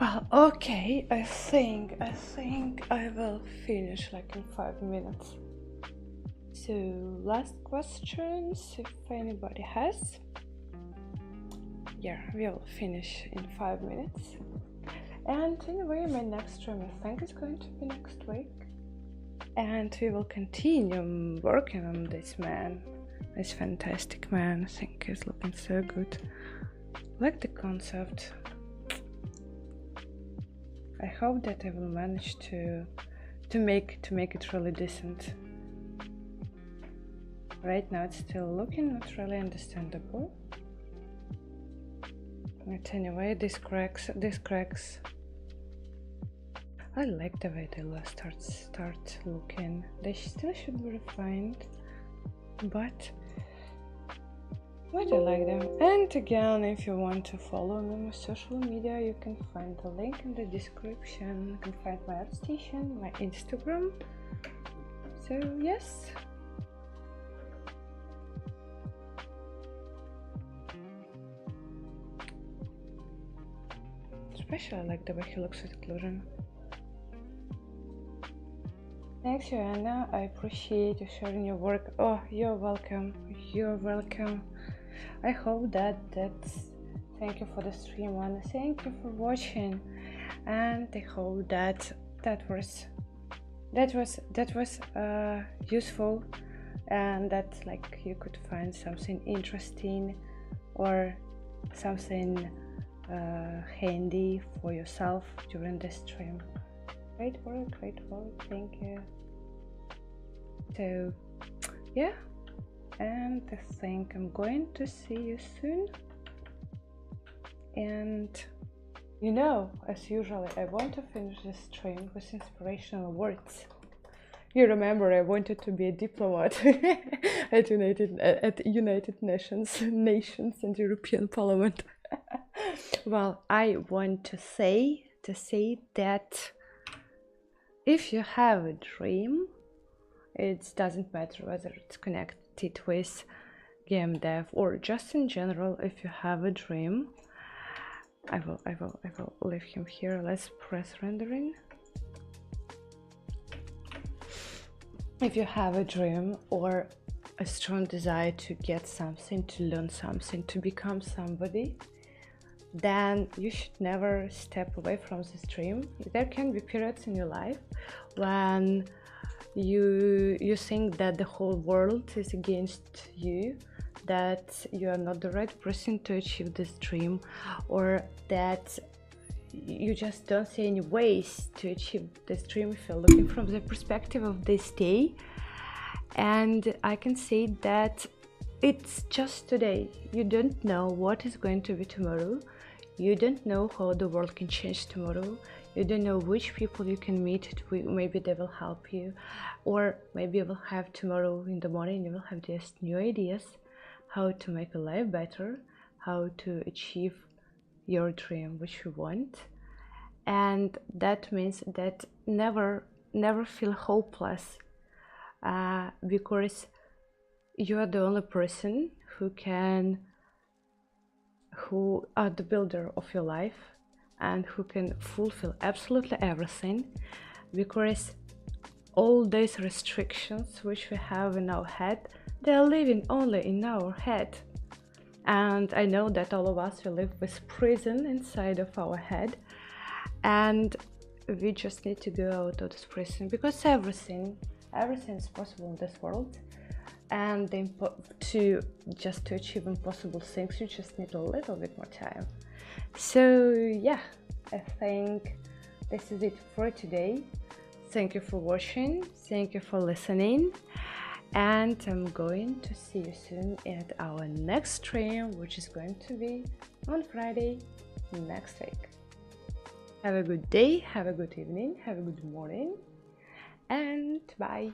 Well, okay, I think I will finish like in 5 minutes. So last questions, if anybody has. Yeah, we'll finish in 5 minutes. And anyway, my next stream I think is going to be next week. And we will continue working on this man. This fantastic man. I think he's looking so good. Like the concept. I hope that I will manage to make it really decent. Right now it's still looking not really understandable. But anyway, these cracks. I like the way they start looking. They still should be refined, but I like them. And again, if you want to follow me on my social media, you can find the link in the description. You can find my ArtStation, my Instagram. So yes. Especially I like the way he looks with occlusion. Thanks, Joanna. I appreciate you sharing your work. Oh, you're welcome. You're welcome. I hope that's. Thank you for the stream, Anna. Thank you for watching, and I hope that was useful, and that like you could find something interesting or something handy for yourself during the stream. Great work, thank you. So yeah, and I think I'm going to see you soon. And you know, as usual, I want to finish this stream with inspirational words. You remember I wanted to be a diplomat at United Nations and European Parliament. Well, I want to say that if you have a dream, it doesn't matter whether it's connected with game dev or just in general. If you have a dream, I will leave him here. Let's press rendering. If you have a dream or a strong desire to get something, to learn something, to become somebody, then you should never step away from this dream. There can be periods in your life when you think that the whole world is against you, that you are not the right person to achieve this dream, or that you just don't see any ways to achieve this dream if you're looking from the perspective of this day. And I can say that it's just today. You don't know what is going to be tomorrow. You don't know how the world can change tomorrow. You don't know which people you can meet. Maybe they will help you, or maybe you will have tomorrow in the morning, you will have just new ideas how to make your life better, how to achieve your dream which you want. And that means that never feel hopeless, because you are the only person who are the builder of your life and who can fulfill absolutely everything, because all these restrictions which we have in our head, they are living only in our head. And I know that all of us will live with prison inside of our head, and we just need to go out of this prison, because everything is possible in this world. And to achieve impossible things, you just need a little bit more time. So yeah, I think this is it for today. Thank you for watching, thank you for listening, and I'm going to see you soon at our next stream, which is going to be on Friday next week. Have a good day, have a good evening, have a good morning, and bye.